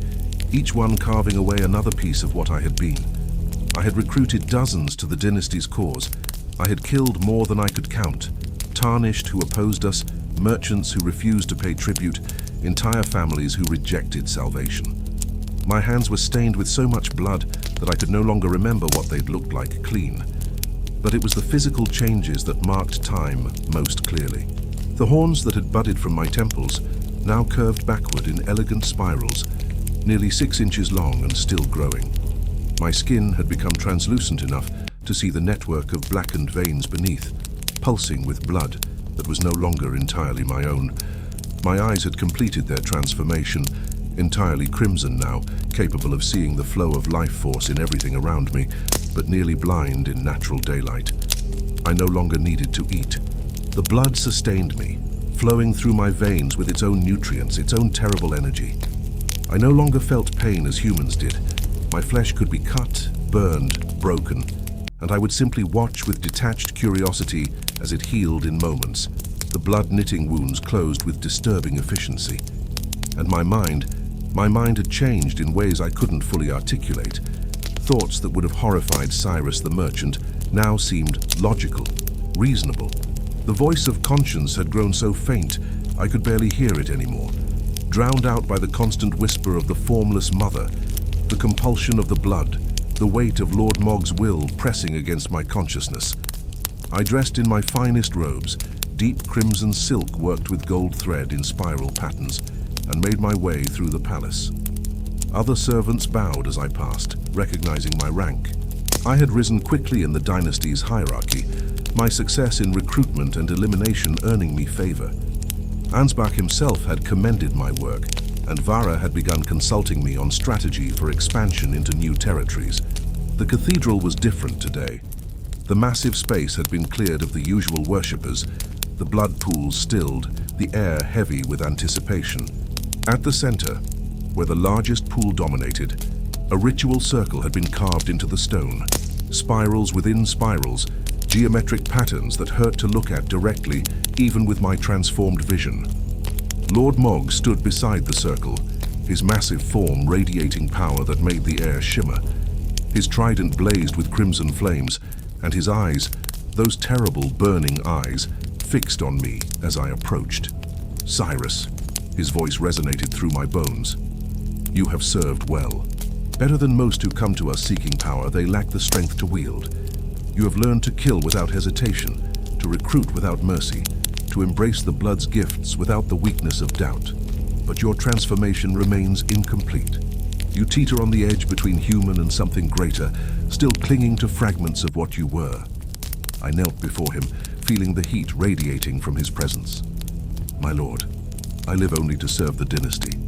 each one carving away another piece of what I had been. I had recruited dozens to the dynasty's cause. I had killed more than I could count. Tarnished who opposed us, merchants who refused to pay tribute, entire families who rejected salvation. My hands were stained with so much blood that I could no longer remember what they'd looked like clean. But it was the physical changes that marked time most clearly. The horns that had budded from my temples now curved backward in elegant spirals, nearly 6 inches long and still growing. My skin had become translucent enough to see the network of blackened veins beneath, pulsing with blood that was no longer entirely my own. My eyes had completed their transformation, entirely crimson now, capable of seeing the flow of life force in everything around me, but nearly blind in natural daylight. I no longer needed to eat. The blood sustained me, flowing through my veins with its own nutrients, its own terrible energy. I no longer felt pain as humans did. My flesh could be cut, burned, broken, and I would simply watch with detached curiosity as it healed in moments, the blood-knitting wounds closed with disturbing efficiency. And my mind had changed in ways I couldn't fully articulate. Thoughts that would have horrified Cyrus the merchant now seemed logical, reasonable. The voice of conscience had grown so faint I could barely hear it anymore, drowned out by the constant whisper of the formless mother, the compulsion of the blood, the weight of Lord Mohg's will pressing against my consciousness. I dressed in my finest robes, deep crimson silk worked with gold thread in spiral patterns, and made my way through the palace. Other servants bowed as I passed, recognizing my rank. I had risen quickly in the dynasty's hierarchy, my success in recruitment and elimination earning me favor. Ansbach himself had commended my work, and Vara had begun consulting me on strategy for expansion into new territories. The cathedral was different today. The massive space had been cleared of the usual worshippers, the blood pools stilled, the air heavy with anticipation. At the center, where the largest pool dominated, a ritual circle had been carved into the stone. Spirals within spirals, geometric patterns that hurt to look at directly, even with my transformed vision. Lord Mohg stood beside the circle, his massive form radiating power that made the air shimmer. His trident blazed with crimson flames, and his eyes, those terrible burning eyes, fixed on me as I approached. "Cyrus," his voice resonated through my bones. "You have served well. Better than most who come to us seeking power, they lack the strength to wield. You have learned to kill without hesitation, to recruit without mercy, to embrace the blood's gifts without the weakness of doubt. But your transformation remains incomplete. You teeter on the edge between human and something greater, still clinging to fragments of what you were. I knelt before him, feeling the heat radiating from his presence. My lord, I live only to serve the dynasty.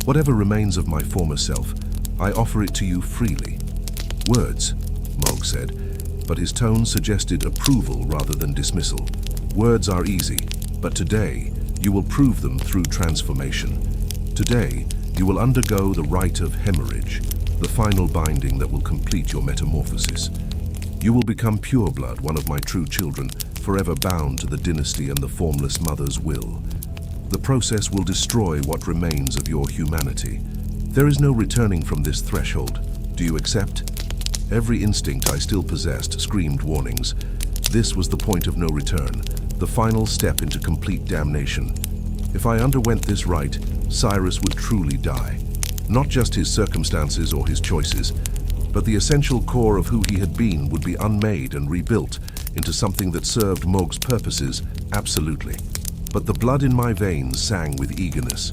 Whatever remains of my former self, I offer it to you freely. Words, Mohg said, but his tone suggested approval rather than dismissal. Words are easy, but today you will prove them through transformation. Today, you will undergo the rite of hemorrhage, the final binding that will complete your metamorphosis. You will become pureblood, one of my true children, forever bound to the dynasty and the formless mother's will. The process will destroy what remains of your humanity. There is no returning from this threshold. Do you accept? Every instinct I still possessed screamed warnings. This was the point of no return, the final step into complete damnation. If I underwent this rite, Cyrus would truly die. Not just his circumstances or his choices, but the essential core of who he had been would be unmade and rebuilt into something that served Mohg's purposes absolutely. But the blood in my veins sang with eagerness.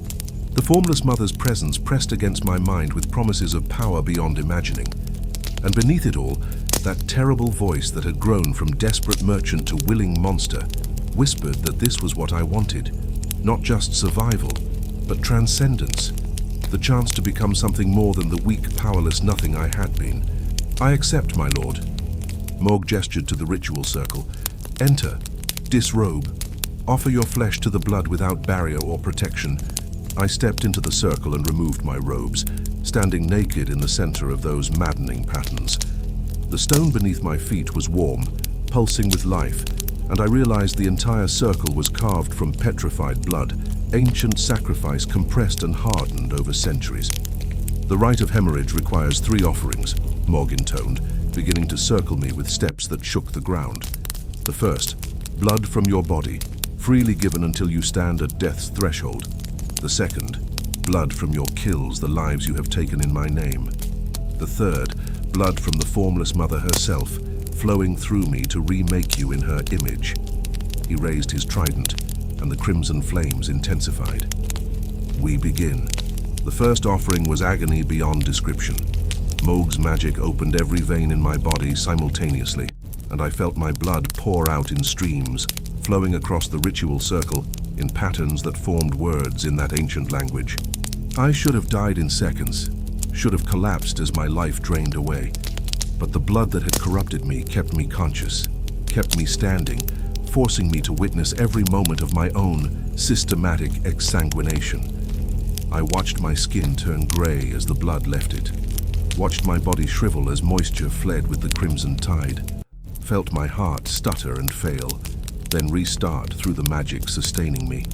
The formless mother's presence pressed against my mind with promises of power beyond imagining. And beneath it all, that terrible voice that had grown from desperate merchant to willing monster whispered that this was what I wanted. Not just survival, but transcendence. The chance to become something more than the weak, powerless nothing I had been. I accept, my lord. Mohg gestured to the ritual circle. Enter, disrobe, offer your flesh to the blood without barrier or protection. I stepped into the circle and removed my robes, standing naked in the center of those maddening patterns. The stone beneath my feet was warm, pulsing with life, and I realized the entire circle was carved from petrified blood, ancient sacrifice compressed and hardened over centuries. The rite of hemorrhage requires 3 offerings, Mohg intoned, beginning to circle me with steps that shook the ground. The first, blood from your body, freely given until you stand at death's threshold. The second, blood from your kills, the lives you have taken in my name. The third, blood from the formless mother herself, flowing through me to remake you in her image. He raised his trident, and the crimson flames intensified. We begin. The first offering was agony beyond description. Mohg's magic opened every vein in my body simultaneously, and I felt my blood pour out in streams, flowing across the ritual circle in patterns that formed words in that ancient language. I should have died in seconds, should have collapsed as my life drained away. But the blood that had corrupted me kept me conscious, kept me standing, forcing me to witness every moment of my own systematic exsanguination. I watched my skin turn gray as the blood left it, watched my body shrivel as moisture fled with the crimson tide, felt my heart stutter and fail, then restart through the magic sustaining me.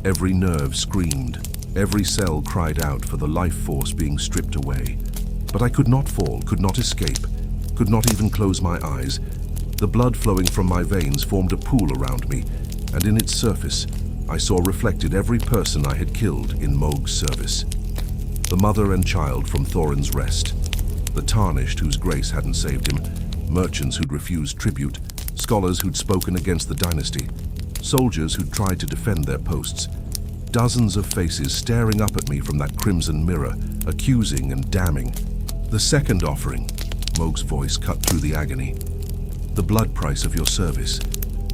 Every nerve screamed, every cell cried out for the life force being stripped away. But I could not fall, could not escape, could not even close my eyes. The blood flowing from my veins formed a pool around me, and in its surface, I saw reflected every person I had killed in Mohg's service. The mother and child from Thorin's Rest, the tarnished whose grace hadn't saved him, merchants who'd refused tribute, scholars who'd spoken against the dynasty, soldiers who'd tried to defend their posts. Dozens of faces staring up at me from that crimson mirror, accusing and damning. The second offering, Mohg's voice cut through the agony. The blood price of your service.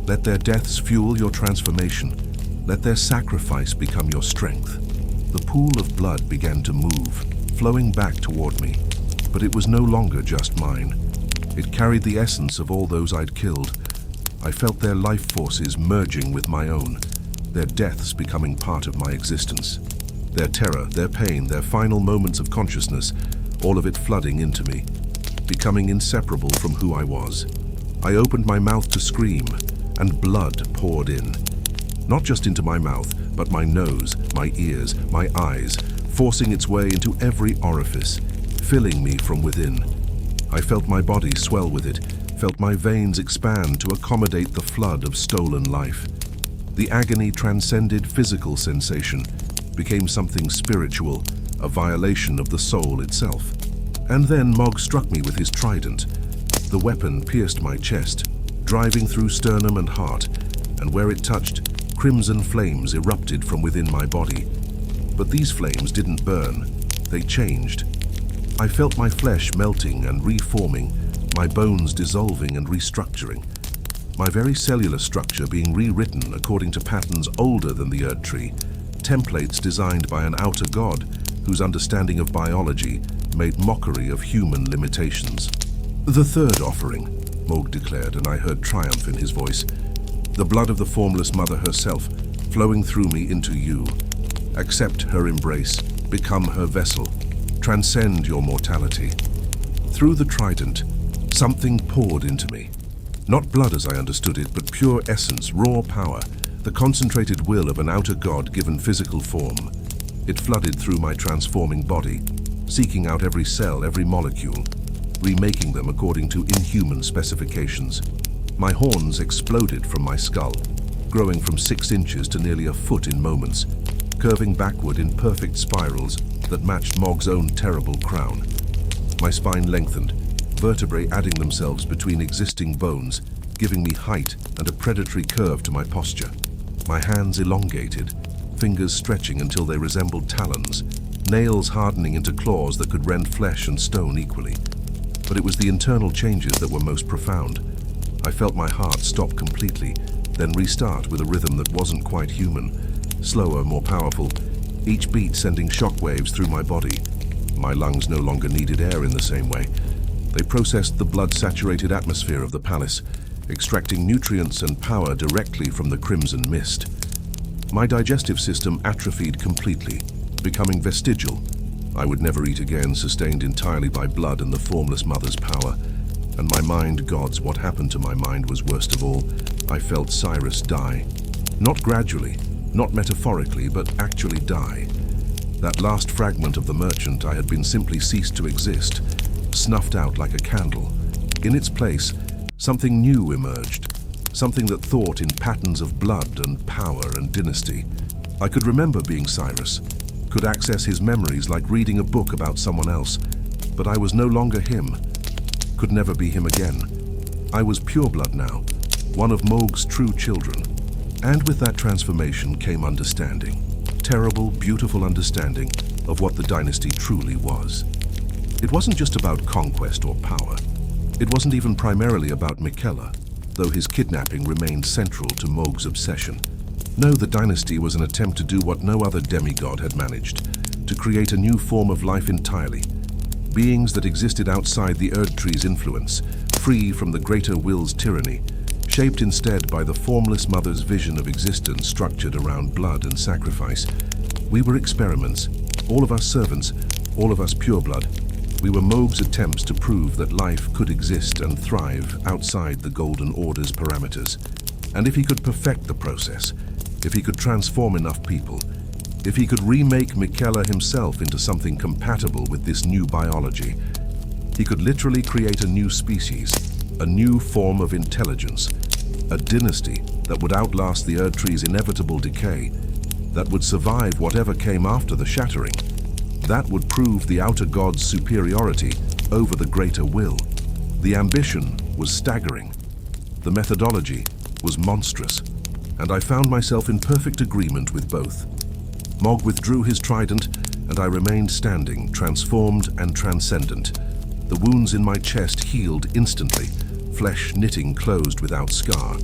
Let their deaths fuel your transformation. Let their sacrifice become your strength. The pool of blood began to move, flowing back toward me. But it was no longer just mine. It carried the essence of all those I'd killed. I felt their life forces merging with my own, their deaths becoming part of my existence. Their terror, their pain, their final moments of consciousness, all of it flooding into me, becoming inseparable from who I was. I opened my mouth to scream, and blood poured in. Not just into my mouth, but my nose, my ears, my eyes, forcing its way into every orifice, filling me from within. I felt my body swell with it, felt my veins expand to accommodate the flood of stolen life. The agony transcended physical sensation, became something spiritual, a violation of the soul itself. And then Mohg struck me with his trident. The weapon pierced my chest, driving through sternum and heart, and where it touched, crimson flames erupted from within my body. But these flames didn't burn, they changed. I felt my flesh melting and reforming, my bones dissolving and restructuring, my very cellular structure being rewritten according to patterns older than the Erd Tree, templates designed by an outer god whose understanding of biology made mockery of human limitations. "The third offering," Mohg declared, and I heard triumph in his voice. "The blood of the formless mother herself, flowing through me into you. Accept her embrace, become her vessel, transcend your mortality." Through the trident, something poured into me. Not blood as I understood it, but pure essence, raw power, the concentrated will of an outer god given physical form. It flooded through my transforming body, seeking out every cell, every molecule, remaking them according to inhuman specifications. My horns exploded from my skull, growing from 6 inches to nearly a foot in moments, curving backward in perfect spirals that matched Mohg's own terrible crown. My spine lengthened, vertebrae adding themselves between existing bones, giving me height and a predatory curve to my posture. My hands elongated, fingers stretching until they resembled talons, nails hardening into claws that could rend flesh and stone equally. But it was the internal changes that were most profound. I felt my heart stop completely, then restart with a rhythm that wasn't quite human, slower, more powerful, each beat sending shockwaves through my body. My lungs no longer needed air in the same way. They processed the blood-saturated atmosphere of the palace, extracting nutrients and power directly from the crimson mist. My digestive system atrophied completely, becoming vestigial. I would never eat again, sustained entirely by blood and the formless mother's power. And my mind, gods, what happened to my mind was worst of all. I felt Cyrus die. Not gradually, not metaphorically, but actually die. That last fragment of the merchant I had been simply ceased to exist, snuffed out like a candle. In its place, something new emerged, something that thought in patterns of blood and power and dynasty. I could remember being Cyrus, could access his memories like reading a book about someone else, but I was no longer him, could never be him again. I was pureblood now, one of Mohg's true children. And with that transformation came understanding, terrible, beautiful understanding of what the dynasty truly was. It wasn't just about conquest or power. It wasn't even primarily about Miquella, though his kidnapping remained central to Mohg's obsession. No, the dynasty was an attempt to do what no other demigod had managed, to create a new form of life entirely. Beings that existed outside the Erd Tree's influence, free from the greater will's tyranny, shaped instead by the formless mother's vision of existence structured around blood and sacrifice. We were experiments, all of us servants, all of us pureblood. We were Mohg's attempts to prove that life could exist and thrive outside the Golden Order's parameters. And if he could perfect the process, if he could transform enough people, if he could remake Miquella himself into something compatible with this new biology, he could literally create a new species, a new form of intelligence, a dynasty that would outlast the Erd Tree's inevitable decay, that would survive whatever came after the shattering. That would prove the outer god's superiority over the greater will. The ambition was staggering. The methodology was monstrous, and I found myself in perfect agreement with both. Mohg withdrew his trident, and I remained standing, transformed and transcendent. The wounds in my chest healed instantly, flesh knitting closed without scar.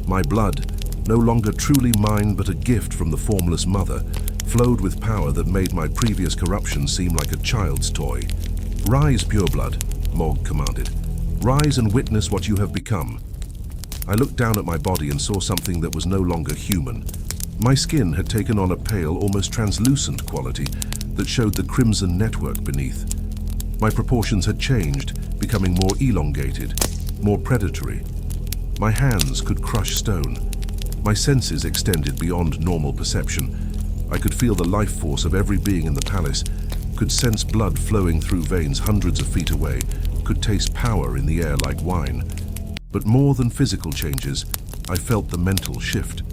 My blood, no longer truly mine but a gift from the formless mother, flowed with power that made my previous corruption seem like a child's toy. "Rise, pureblood," Mohg commanded. "Rise and witness what you have become." I looked down at my body and saw something that was no longer human. My skin had taken on a pale, almost translucent quality that showed the crimson network beneath. My proportions had changed, becoming more elongated, more predatory. My hands could crush stone. My senses extended beyond normal perception. I could feel the life force of every being in the palace, could sense blood flowing through veins hundreds of feet away, could taste power in the air like wine. But more than physical changes, I felt the mental shift.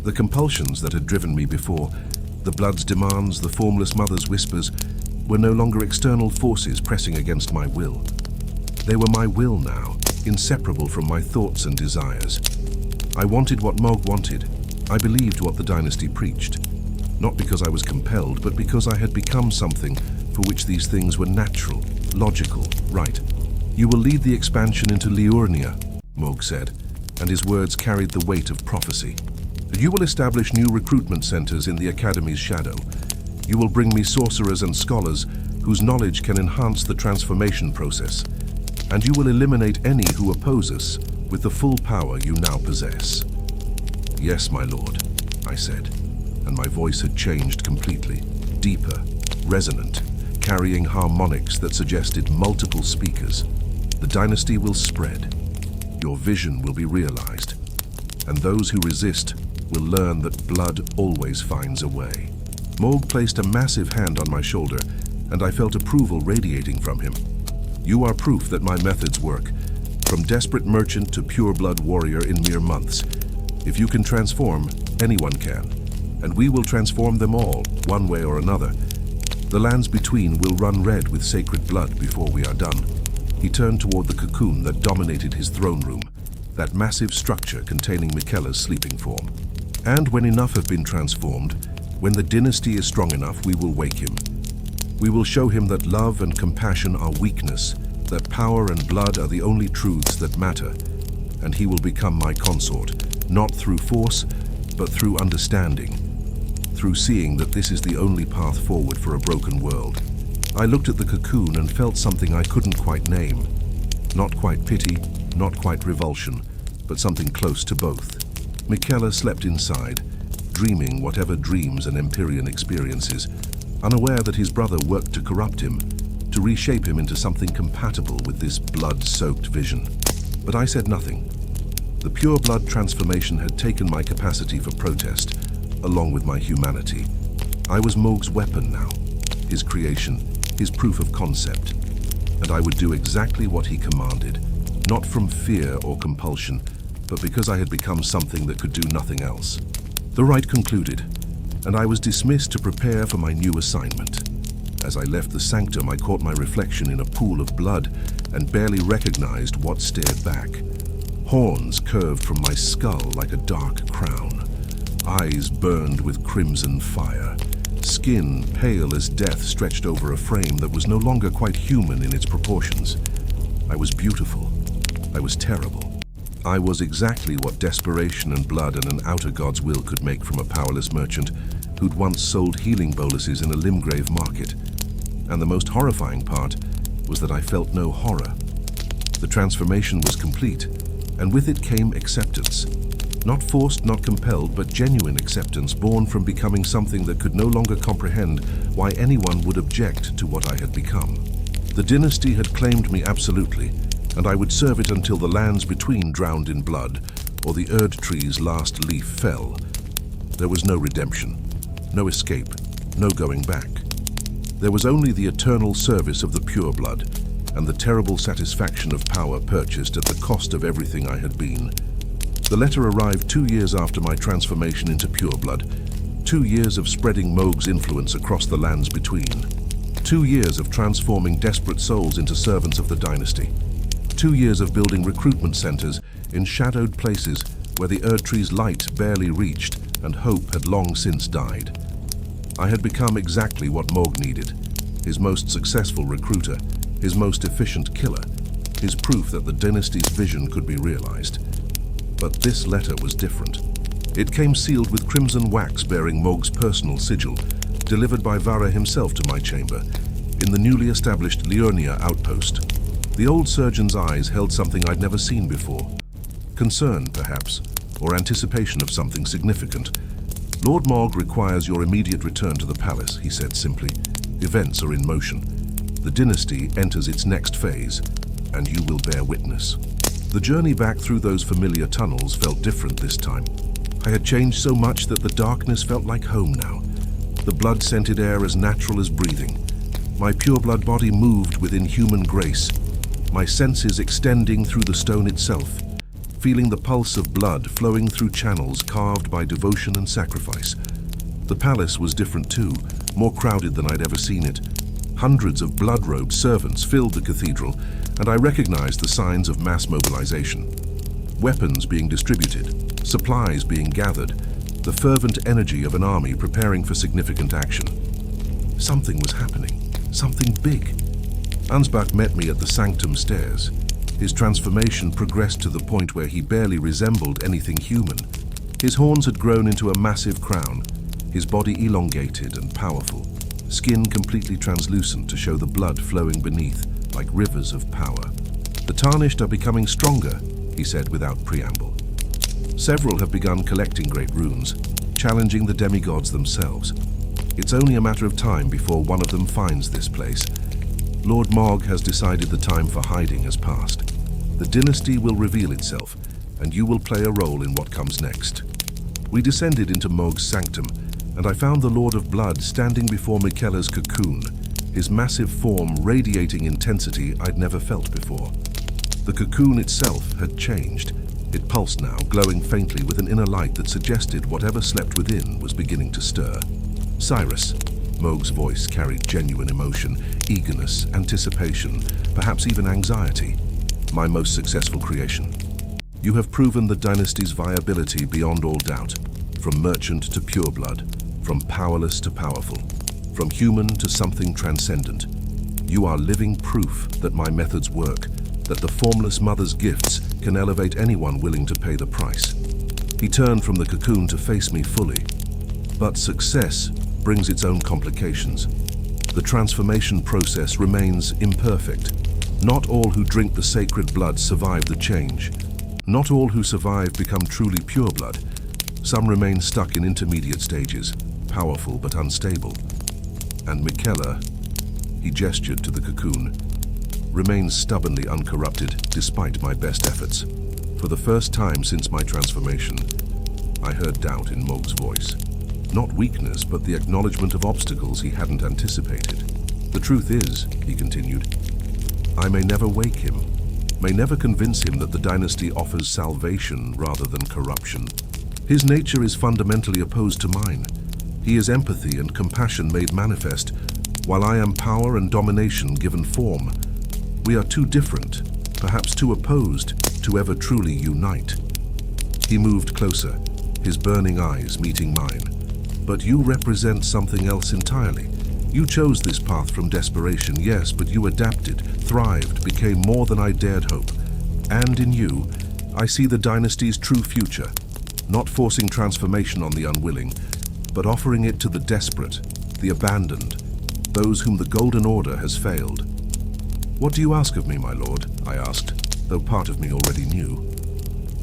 The compulsions that had driven me before, the blood's demands, the formless mother's whispers, were no longer external forces pressing against my will. They were my will now, inseparable from my thoughts and desires. I wanted what Mohg wanted. I believed what the dynasty preached. Not because I was compelled, but because I had become something for which these things were natural, logical, right. You will lead the expansion into Liurnia, Mohg said, and his words carried the weight of prophecy. You will establish new recruitment centers in the Academy's shadow. You will bring me sorcerers and scholars whose knowledge can enhance the transformation process. And you will eliminate any who oppose us with the full power you now possess. Yes, my lord, I said, and my voice had changed completely, deeper, resonant, carrying harmonics that suggested multiple speakers. The dynasty will spread. Your vision will be realized. And those who resist will learn that blood always finds a way. Mohg placed a massive hand on my shoulder, and I felt approval radiating from him. You are proof that my methods work, from desperate merchant to pure-blood warrior in mere months. If you can transform, anyone can, and we will transform them all, one way or another. The lands between will run red with sacred blood before we are done. He turned toward the cocoon that dominated his throne room, that massive structure containing Miquella's sleeping form. And when enough have been transformed, when the dynasty is strong enough, we will wake him. We will show him that love and compassion are weakness, that power and blood are the only truths that matter, and he will become my consort, not through force, but through understanding, through seeing that this is the only path forward for a broken world. I looked at the cocoon and felt something I couldn't quite name. Not quite pity, not quite revulsion, but something close to both. Miquella slept inside, dreaming whatever dreams an Empyrean experiences, unaware that his brother worked to corrupt him, to reshape him into something compatible with this blood-soaked vision. But I said nothing. The pure blood transformation had taken my capacity for protest, along with my humanity. I was Mohg's weapon now, his creation, his proof of concept, and I would do exactly what he commanded, not from fear or compulsion, but because I had become something that could do nothing else. The rite concluded, and I was dismissed to prepare for my new assignment. As I left the sanctum, I caught my reflection in a pool of blood and barely recognized what stared back. Horns curved from my skull like a dark crown. Eyes burned with crimson fire. Skin pale as death stretched over a frame that was no longer quite human in its proportions. I was beautiful. I was terrible. I was exactly what desperation and blood and an outer god's will could make from a powerless merchant who'd once sold healing boluses in a Limgrave market. And the most horrifying part was that I felt no horror. The transformation was complete, and with it came acceptance. Not forced, not compelled, but genuine acceptance born from becoming something that could no longer comprehend why anyone would object to what I had become. The dynasty had claimed me absolutely, and I would serve it until the lands between drowned in blood, or the Erd tree's last leaf fell. There was no redemption, no escape, no going back. There was only the eternal service of the pure blood, and the terrible satisfaction of power purchased at the cost of everything I had been. The letter arrived 2 years after my transformation into pure blood, 2 years of spreading Mohg's influence across the lands between, 2 years of transforming desperate souls into servants of the dynasty, 2 years of building recruitment centers in shadowed places where the Erd tree's light barely reached and hope had long since died. I had become exactly what Mohg needed, his most successful recruiter, his most efficient killer, his proof that the dynasty's vision could be realized. But this letter was different. It came sealed with crimson wax bearing Mohg's personal sigil, delivered by Vara himself to my chamber, in the newly established Liurnia outpost. The old surgeon's eyes held something I'd never seen before. Concern, perhaps, or anticipation of something significant. Lord Mohg requires your immediate return to the palace, he said simply. Events are in motion. The dynasty enters its next phase, and you will bear witness. The journey back through those familiar tunnels felt different this time. I had changed so much that the darkness felt like home now. The blood-scented air as natural as breathing. My pure-blood body moved with inhuman grace, my senses extending through the stone itself, feeling the pulse of blood flowing through channels carved by devotion and sacrifice. The palace was different too, more crowded than I'd ever seen it. Hundreds of blood-robed servants filled the cathedral, and I recognized the signs of mass mobilization. Weapons being distributed, supplies being gathered, the fervent energy of an army preparing for significant action. Something was happening, something big. Ansbach met me at the sanctum stairs. His transformation progressed to the point where he barely resembled anything human. His horns had grown into a massive crown, his body elongated and powerful, skin completely translucent to show the blood flowing beneath like rivers of power. "The tarnished are becoming stronger," he said without preamble. "Several have begun collecting great runes, challenging the demigods themselves. It's only a matter of time before one of them finds this place. Lord Mohg has decided the time for hiding has passed. The dynasty will reveal itself, and you will play a role in what comes next." We descended into Mohg's sanctum, and I found the Lord of Blood standing before Miquella's cocoon, his massive form radiating intensity I'd never felt before. The cocoon itself had changed. It pulsed now, glowing faintly with an inner light that suggested whatever slept within was beginning to stir. "Cyrus," Mohg's voice carried genuine emotion, eagerness, anticipation, perhaps even anxiety. "My most successful creation. You have proven the dynasty's viability beyond all doubt, from merchant to pureblood, from powerless to powerful, from human to something transcendent. You are living proof that my methods work, that the formless mother's gifts can elevate anyone willing to pay the price." He turned from the cocoon to face me fully. "But success brings its own complications. The transformation process remains imperfect. Not all who drink the sacred blood survive the change. Not all who survive become truly pureblood. Some remain stuck in intermediate stages, powerful but unstable. And Miquella," he gestured to the cocoon, "remains stubbornly uncorrupted despite my best efforts." For the first time since my transformation, I heard doubt in Mohg's voice. Not weakness, but the acknowledgement of obstacles he hadn't anticipated. "The truth is," he continued, "I may never wake him, may never convince him that the dynasty offers salvation rather than corruption. His nature is fundamentally opposed to mine. He is empathy and compassion made manifest, while I am power and domination given form. We are too different, perhaps too opposed, to ever truly unite." He moved closer, his burning eyes meeting mine. "But you represent something else entirely. You chose this path from desperation, yes, but you adapted, thrived, became more than I dared hope. And in you, I see the dynasty's true future, not forcing transformation on the unwilling, but offering it to the desperate, the abandoned, those whom the Golden Order has failed." "What do you ask of me, my lord?" I asked, though part of me already knew.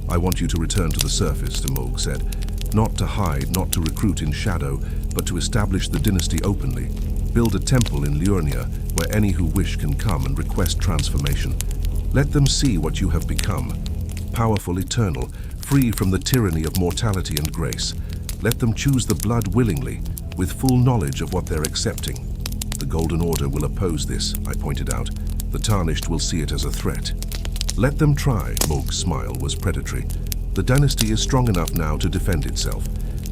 "I want you to return to the surface," Mohg said. "Not to hide, not to recruit in shadow, but to establish the dynasty openly. Build a temple in Liurnia where any who wish can come and request transformation. Let them see what you have become. Powerful, eternal, free from the tyranny of mortality and grace. Let them choose the blood willingly, with full knowledge of what they're accepting. The Golden Order will oppose this," I pointed out. "The Tarnished will see it as a threat." "Let them try," Mohg's smile was predatory. "The dynasty is strong enough now to defend itself,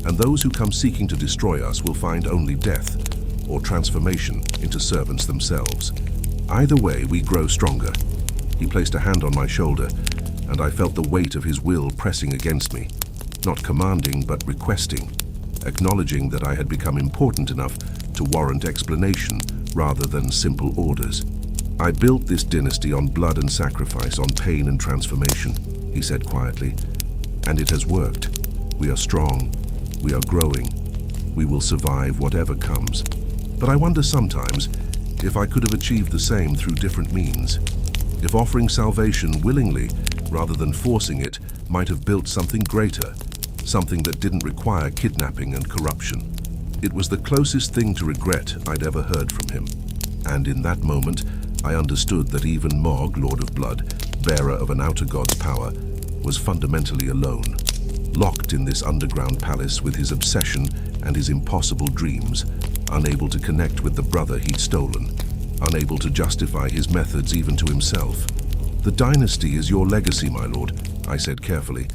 and those who come seeking to destroy us will find only death, or transformation into servants themselves. Either way, we grow stronger." He placed a hand on my shoulder, and I felt the weight of his will pressing against me. Not commanding, but requesting, acknowledging that I had become important enough to warrant explanation rather than simple orders. "I built this dynasty on blood and sacrifice, on pain and transformation," he said quietly. "And it has worked. We are strong. We are growing. We will survive whatever comes. But I wonder sometimes if I could have achieved the same through different means. If offering salvation willingly, rather than forcing it, might have built something greater, something that didn't require kidnapping and corruption." It was the closest thing to regret I'd ever heard from him. And in that moment, I understood that even Mohg, Lord of Blood, bearer of an outer god's power, was fundamentally alone, locked in this underground palace with his obsession and his impossible dreams, unable to connect with the brother he'd stolen, unable to justify his methods even to himself. "The dynasty is your legacy, my lord," I said carefully.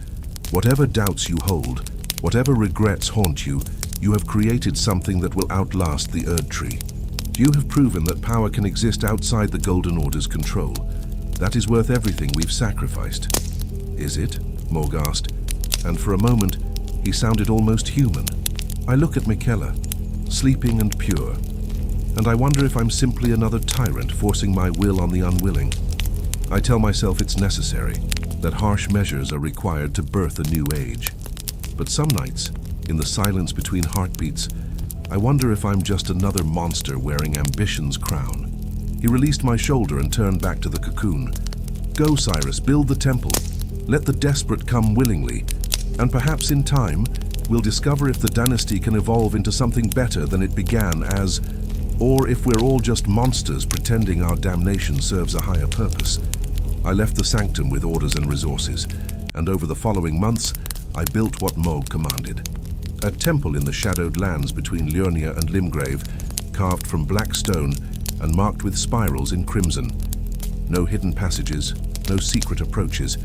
"Whatever doubts you hold, whatever regrets haunt you, you have created something that will outlast the Erd Tree. Do You have proven that power can exist outside the Golden Order's control. That is worth everything we've sacrificed. Is it? Mohg asked, and for a moment, he sounded almost human. I look at Michaela, sleeping and pure, and I wonder if I'm simply another tyrant forcing my will on the unwilling. I tell myself it's necessary, that harsh measures are required to birth a new age. But some nights, in the silence between heartbeats, I wonder if I'm just another monster wearing ambition's crown. He released my shoulder and turned back to the cocoon. Go, Cyrus, build the temple. Let the desperate come willingly, and perhaps in time, we'll discover if the dynasty can evolve into something better than it began as, or if we're all just monsters pretending our damnation serves a higher purpose. I left the sanctum with orders and resources, and over the following months, I built what Mohg commanded. A temple in the shadowed lands between Liurnia and Limgrave, carved from black stone and marked with spirals in crimson. No hidden passages, no secret approaches,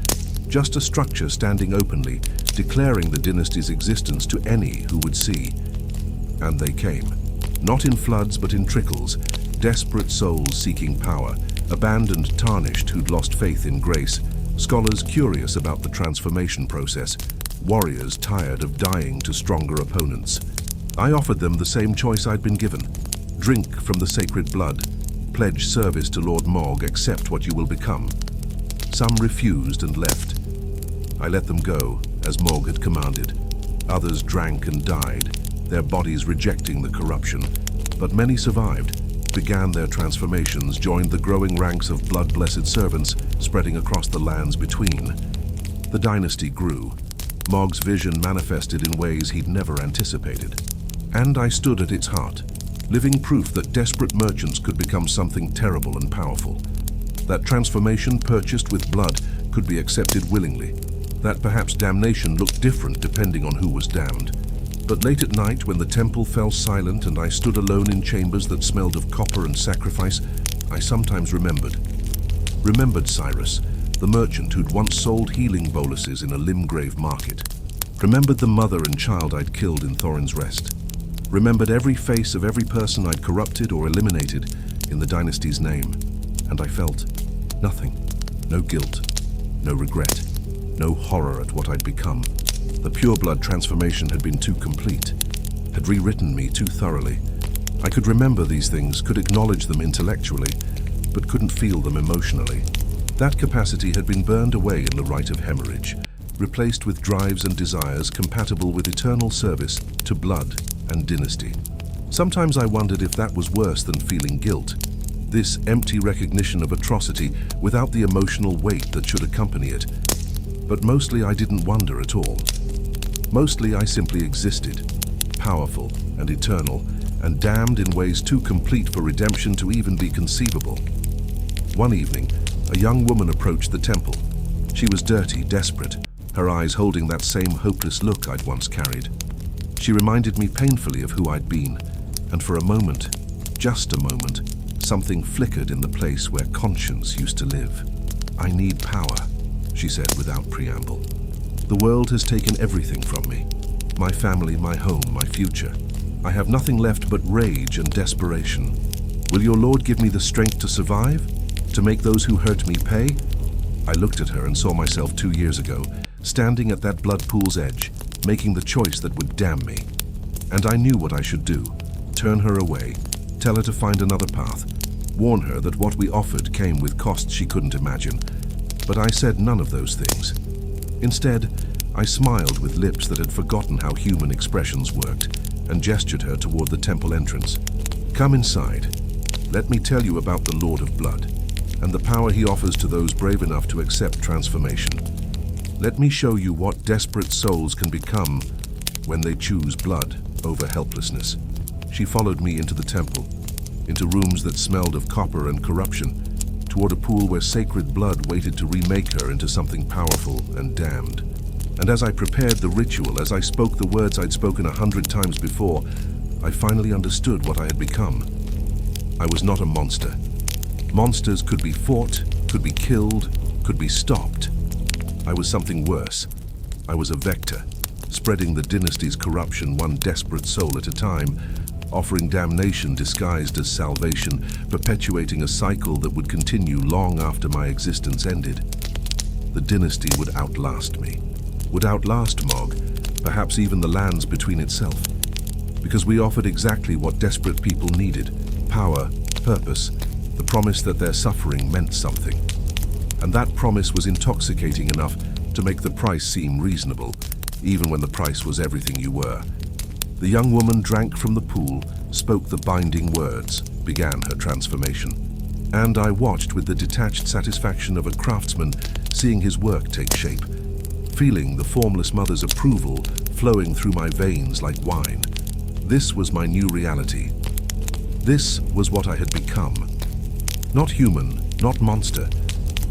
just a structure standing openly, declaring the dynasty's existence to any who would see. And they came. Not in floods, but in trickles, desperate souls seeking power, abandoned tarnished who'd lost faith in grace, scholars curious about the transformation process, warriors tired of dying to stronger opponents. I offered them the same choice I'd been given. Drink from the sacred blood, pledge service to Lord Mohg, accept what you will become. Some refused and left. I let them go, as Mohg had commanded. Others drank and died, their bodies rejecting the corruption. But many survived, began their transformations, joined the growing ranks of blood-blessed servants spreading across the lands between. The dynasty grew. Mohg's vision manifested in ways he'd never anticipated. And I stood at its heart, living proof that desperate merchants could become something terrible and powerful. That transformation purchased with blood could be accepted willingly. That perhaps damnation looked different depending on who was damned. But late at night, when the temple fell silent and I stood alone in chambers that smelled of copper and sacrifice, I sometimes remembered. Remembered Cyrus, the merchant who'd once sold healing boluses in a Limgrave market. Remembered the mother and child I'd killed in Thorin's Rest. Remembered every face of every person I'd corrupted or eliminated in the dynasty's name. And I felt nothing. No guilt, no regret, no horror at what I'd become. The pureblood transformation had been too complete, had rewritten me too thoroughly. I could remember these things, could acknowledge them intellectually, but couldn't feel them emotionally. That capacity had been burned away in the rite of hemorrhage, replaced with drives and desires compatible with eternal service to blood and dynasty. Sometimes I wondered if that was worse than feeling guilt. This empty recognition of atrocity without the emotional weight that should accompany it. But mostly I didn't wonder at all. Mostly I simply existed, powerful and eternal, and damned in ways too complete for redemption to even be conceivable. One evening, a young woman approached the temple. She was dirty, desperate, her eyes holding that same hopeless look I'd once carried. She reminded me painfully of who I'd been, and for a moment, just a moment, something flickered in the place where conscience used to live. I need power, she said without preamble. The world has taken everything from me. My family, my home, my future. I have nothing left but rage and desperation. Will your Lord give me the strength to survive? To make those who hurt me pay? I looked at her and saw myself 2 years ago, standing at that blood pool's edge, making the choice that would damn me. And I knew what I should do. Turn her away, tell her to find another path, warn her that what we offered came with costs she couldn't imagine. But I said none of those things. Instead, I smiled with lips that had forgotten how human expressions worked and gestured her toward the temple entrance. Come inside. Let me tell you about the Lord of Blood and the power he offers to those brave enough to accept transformation. Let me show you what desperate souls can become when they choose blood over helplessness. She followed me into the temple, into rooms that smelled of copper and corruption, toward a pool where sacred blood waited to remake her into something powerful and damned. And as I prepared the ritual, as I spoke the words I'd spoken 100 times before, I finally understood what I had become. I was not a monster. Monsters could be fought, could be killed, could be stopped. I was something worse. I was a vector, spreading the dynasty's corruption one desperate soul at a time, offering damnation disguised as salvation, perpetuating a cycle that would continue long after my existence ended. The dynasty would outlast me, would outlast Mohg, perhaps even the lands between itself, because we offered exactly what desperate people needed: power, purpose, the promise that their suffering meant something. And that promise was intoxicating enough to make the price seem reasonable, even when the price was everything you were. The young woman drank from the pool, spoke the binding words, began her transformation. And I watched with the detached satisfaction of a craftsman seeing his work take shape, feeling the formless mother's approval flowing through my veins like wine. This was my new reality. This was what I had become. Not human, not monster,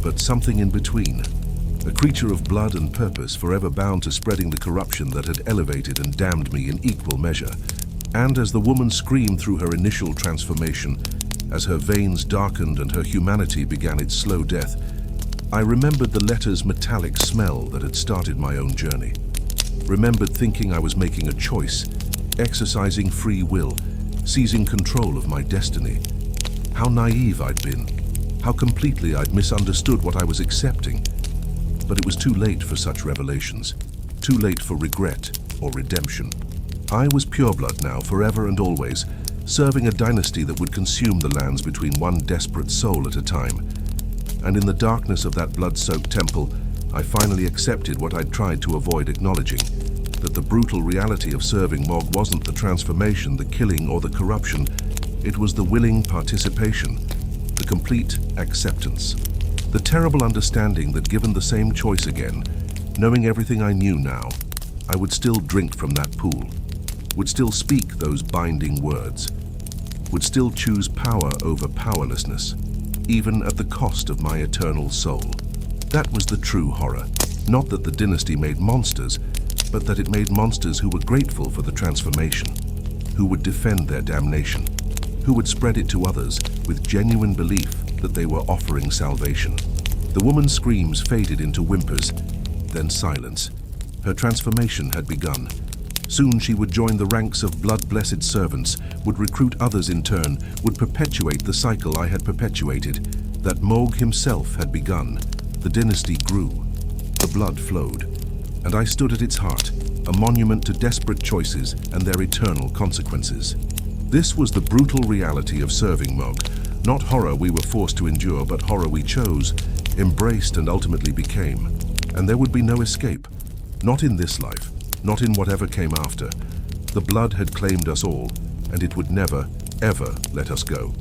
but something in between. A creature of blood and purpose, forever bound to spreading the corruption that had elevated and damned me in equal measure. And as the woman screamed through her initial transformation, as her veins darkened and her humanity began its slow death, I remembered the letter's metallic smell that had started my own journey. Remembered thinking I was making a choice, exercising free will, seizing control of my destiny. How naive I'd been, how completely I'd misunderstood what I was accepting. But it was too late for such revelations, too late for regret or redemption. I was pureblood now, forever and always, serving a dynasty that would consume the lands between one desperate soul at a time. And in the darkness of that blood-soaked temple, I finally accepted what I'd tried to avoid acknowledging, that the brutal reality of serving Mohg wasn't the transformation, the killing, or the corruption. It was the willing participation, the complete acceptance. The terrible understanding that given the same choice again, knowing everything I knew now, I would still drink from that pool, would still speak those binding words, would still choose power over powerlessness, even at the cost of my eternal soul. That was the true horror. Not that the dynasty made monsters, but that it made monsters who were grateful for the transformation, who would defend their damnation, who would spread it to others with genuine belief that they were offering salvation. The woman's screams faded into whimpers, then silence. Her transformation had begun. Soon she would join the ranks of blood-blessed servants, would recruit others in turn, would perpetuate the cycle I had perpetuated, that Mohg himself had begun. The dynasty grew. The blood flowed. And I stood at its heart, a monument to desperate choices and their eternal consequences. This was the brutal reality of serving Mohg. Not horror we were forced to endure, but horror we chose, embraced, and ultimately became. And there would be no escape. Not in this life, not in whatever came after. The blood had claimed us all, and it would never, ever let us go.